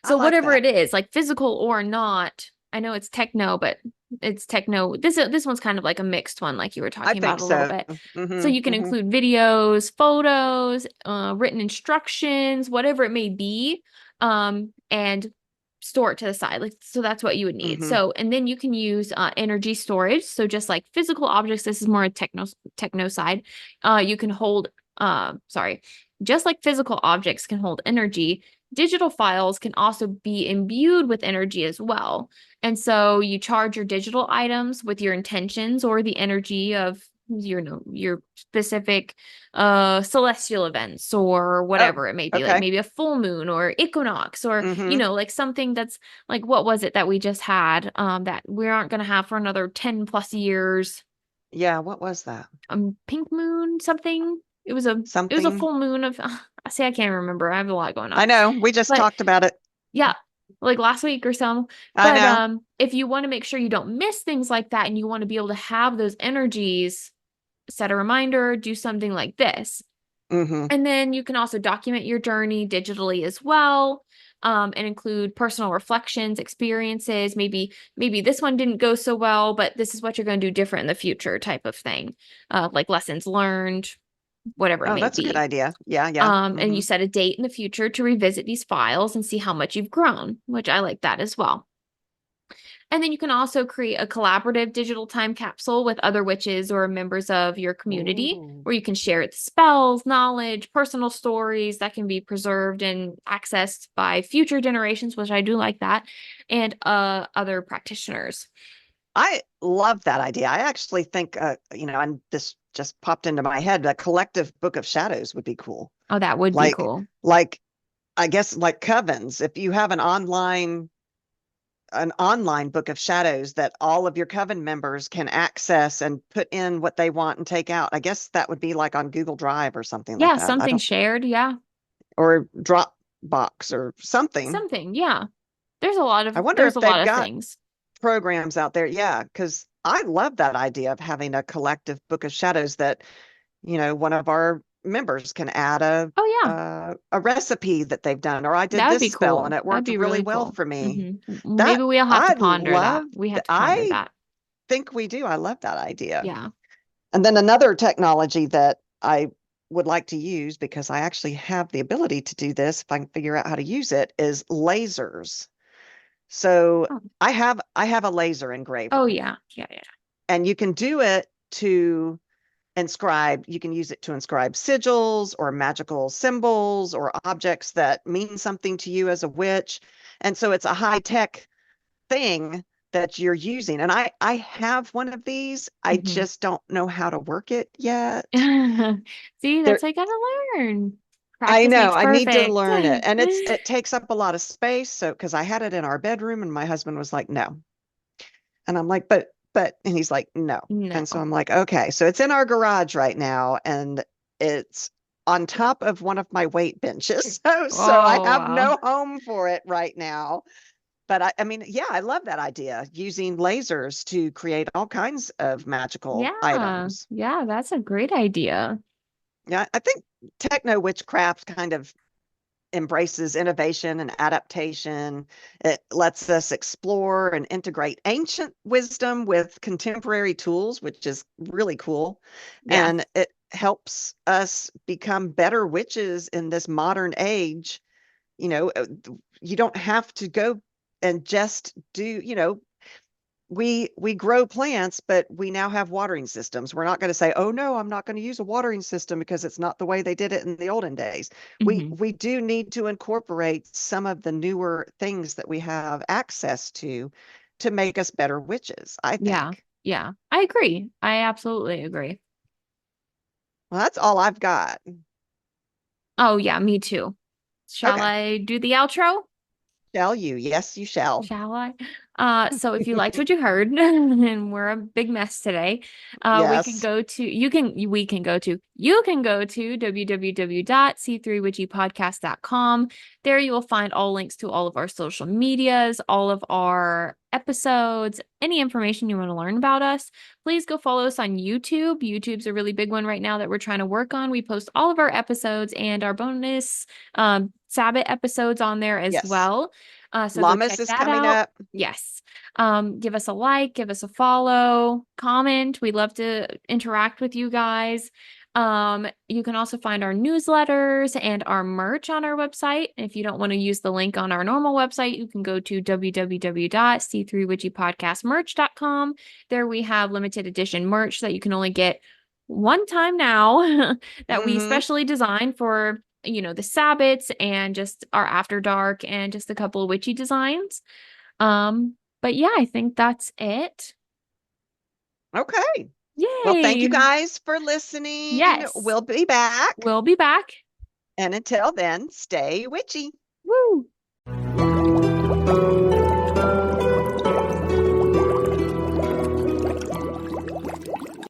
Speaker 2: I
Speaker 1: So
Speaker 2: like
Speaker 1: whatever
Speaker 2: that.
Speaker 1: it is, like physical or not, I know it's techno, but it's techno. This one's kind of like a mixed one, like you were
Speaker 2: I
Speaker 1: talking about
Speaker 2: think
Speaker 1: a little
Speaker 2: so.
Speaker 1: bit. So
Speaker 2: Hmm.
Speaker 1: you can
Speaker 2: Hmm.
Speaker 1: include videos, photos, written instructions, whatever it may be, and store it to the side. Like, so that's what you would need.
Speaker 2: Hmm.
Speaker 1: So, and then you can use energy storage. So just like physical objects, this is more a techno side. You can hold, sorry, just like physical objects can hold energy, digital files can also be imbued with energy as well. And so you charge your digital items with your intentions or the energy of your specific celestial events or
Speaker 2: Oh,
Speaker 1: whatever it may be, like
Speaker 2: okay.
Speaker 1: maybe a full moon or equinox or
Speaker 2: Hmm.
Speaker 1: like something that's like what was it that we just had that we aren't going to have for another 10 plus years.
Speaker 2: Yeah, what was that?
Speaker 1: Pink moon something. It was a
Speaker 2: Something.
Speaker 1: full moon of I say I can't remember. I have a lot going on.
Speaker 2: I know. We just
Speaker 1: But
Speaker 2: talked about it.
Speaker 1: yeah, like last week or so.
Speaker 2: I
Speaker 1: But
Speaker 2: know.
Speaker 1: if you want to make sure you don't miss things like that and you want to be able to have those energies, set a reminder, do something like this.
Speaker 2: Hmm.
Speaker 1: And then you can also document your journey digitally as well, and include personal reflections, experiences. Maybe this one didn't go so well, but this is what you're going to do different in the future type of thing, like lessons learned, whatever it
Speaker 2: Oh,
Speaker 1: may
Speaker 2: that's a good
Speaker 1: be.
Speaker 2: idea. Yeah, yeah.
Speaker 1: And
Speaker 2: Hmm.
Speaker 1: you set a date in the future to revisit these files and see how much you've grown, which I like that as well. And then you can also create a collaborative digital time capsule with other witches or members of your community
Speaker 2: Ooh.
Speaker 1: where you can share spells, knowledge, personal stories that can be preserved and accessed by future generations, which I do like that, and other practitioners.
Speaker 2: I love that idea. I actually think, and this just popped into my head, a collective book of shadows would be cool.
Speaker 1: Oh, that would be
Speaker 2: Like,
Speaker 1: cool.
Speaker 2: like I guess like covens, if you have an online book of shadows that all of your coven members can access and put in what they want and take out. I guess that would be like on Google Drive or something like
Speaker 1: Yeah,
Speaker 2: that. I
Speaker 1: something
Speaker 2: don't,
Speaker 1: shared. Yeah,
Speaker 2: or Dropbox or something.
Speaker 1: something. Yeah. There's a lot
Speaker 2: I
Speaker 1: of
Speaker 2: wonder
Speaker 1: there's
Speaker 2: if
Speaker 1: a lot
Speaker 2: they've
Speaker 1: of
Speaker 2: got
Speaker 1: things.
Speaker 2: programs out there. Yeah, because I love that idea of having a collective book of shadows that, one of our members can add
Speaker 1: Oh yeah.
Speaker 2: a recipe that they've done, or I did
Speaker 1: That would
Speaker 2: this
Speaker 1: be
Speaker 2: spell and
Speaker 1: cool.
Speaker 2: it
Speaker 1: That'd
Speaker 2: worked
Speaker 1: be
Speaker 2: really
Speaker 1: really
Speaker 2: well
Speaker 1: cool.
Speaker 2: for me.
Speaker 1: Maybe
Speaker 2: That
Speaker 1: we'll have to
Speaker 2: I
Speaker 1: ponder that.
Speaker 2: love.
Speaker 1: We have to ponder
Speaker 2: I
Speaker 1: that.
Speaker 2: think we do. I love that idea.
Speaker 1: Yeah.
Speaker 2: And then another technology that I would like to use because I actually have the ability to do this if I can figure out how to use it is lasers. So
Speaker 1: Oh,
Speaker 2: I have a laser
Speaker 1: oh
Speaker 2: engraver
Speaker 1: yeah. Yeah, yeah.
Speaker 2: and you can do it to inscribe, you can use it to inscribe sigils or magical symbols or objects that mean something to you as a witch. And so it's a high tech thing that you're using. And I have one of these. I
Speaker 1: Hmm.
Speaker 2: just don't know how to work it yet.
Speaker 1: See,
Speaker 2: There
Speaker 1: that's what I gotta learn.
Speaker 2: I
Speaker 1: Practice
Speaker 2: know
Speaker 1: makes
Speaker 2: I need to
Speaker 1: perfect.
Speaker 2: learn it. And it takes up a lot of space. So because I had it in our bedroom and my husband was like, no. And I'm like, but and he's like, no. And so
Speaker 1: No.
Speaker 2: I'm like, okay. So it's in our garage right now and it's on top of one of my weight benches. So I
Speaker 1: Oh,
Speaker 2: have
Speaker 1: wow.
Speaker 2: no home for it right now. But I mean, yeah, I love that idea, using lasers to create all kinds of magical
Speaker 1: Yeah.
Speaker 2: items.
Speaker 1: Yeah, that's a great idea.
Speaker 2: Yeah, I think techno witchcraft kind of embraces innovation and adaptation. It lets us explore and integrate ancient wisdom with contemporary tools, which is really cool.
Speaker 1: Yeah.
Speaker 2: And it helps us become better witches in this modern age. You don't have to go and just do, we grow plants, but we now have watering systems. We're not going to say, "Oh no, I'm not going to use a watering system because it's not the way they did it in the olden days." We
Speaker 1: Hmm.
Speaker 2: we do need to incorporate some of the newer things that we have access to make us better witches, I
Speaker 1: Yeah.
Speaker 2: think.
Speaker 1: Yeah. I agree. I absolutely agree.
Speaker 2: Well, that's all I've got.
Speaker 1: Oh, yeah, me too. Shall
Speaker 2: Okay.
Speaker 1: I do the outro?
Speaker 2: Shall you? Yes, you shall.
Speaker 1: Shall I? So if you liked what you heard, and we're a big mess today,
Speaker 2: Yes.
Speaker 1: you can go to www.c3witchypodcast.com. There you will find all links to all of our social medias, all of our episodes, any information you want to learn about us. Please go follow us on YouTube. YouTube's a really big one right now that we're trying to work on. We post all of our episodes and our bonus Sabbath episodes on there as
Speaker 2: Yes.
Speaker 1: well. So go
Speaker 2: Llamas
Speaker 1: check
Speaker 2: is
Speaker 1: that
Speaker 2: coming
Speaker 1: out.
Speaker 2: up.
Speaker 1: Yes. Give us a like, give us a follow, comment. We love to interact with you guys. You can also find our newsletters and our merch on our website. If you don't want to use the link on our normal website, you can go to www.c3witchypodcastmerch.com. There we have limited edition merch that you can only get one time now that we
Speaker 2: Mm-hmm.
Speaker 1: specially designed for, the Sabbats and just our After Dark and just a couple of witchy designs. But yeah, I think that's it.
Speaker 2: Okay. Well, thank you
Speaker 1: Yay.
Speaker 2: guys for listening.
Speaker 1: Yes.
Speaker 2: We'll be back.
Speaker 1: We'll be back.
Speaker 2: And until then, stay witchy.
Speaker 1: Woo.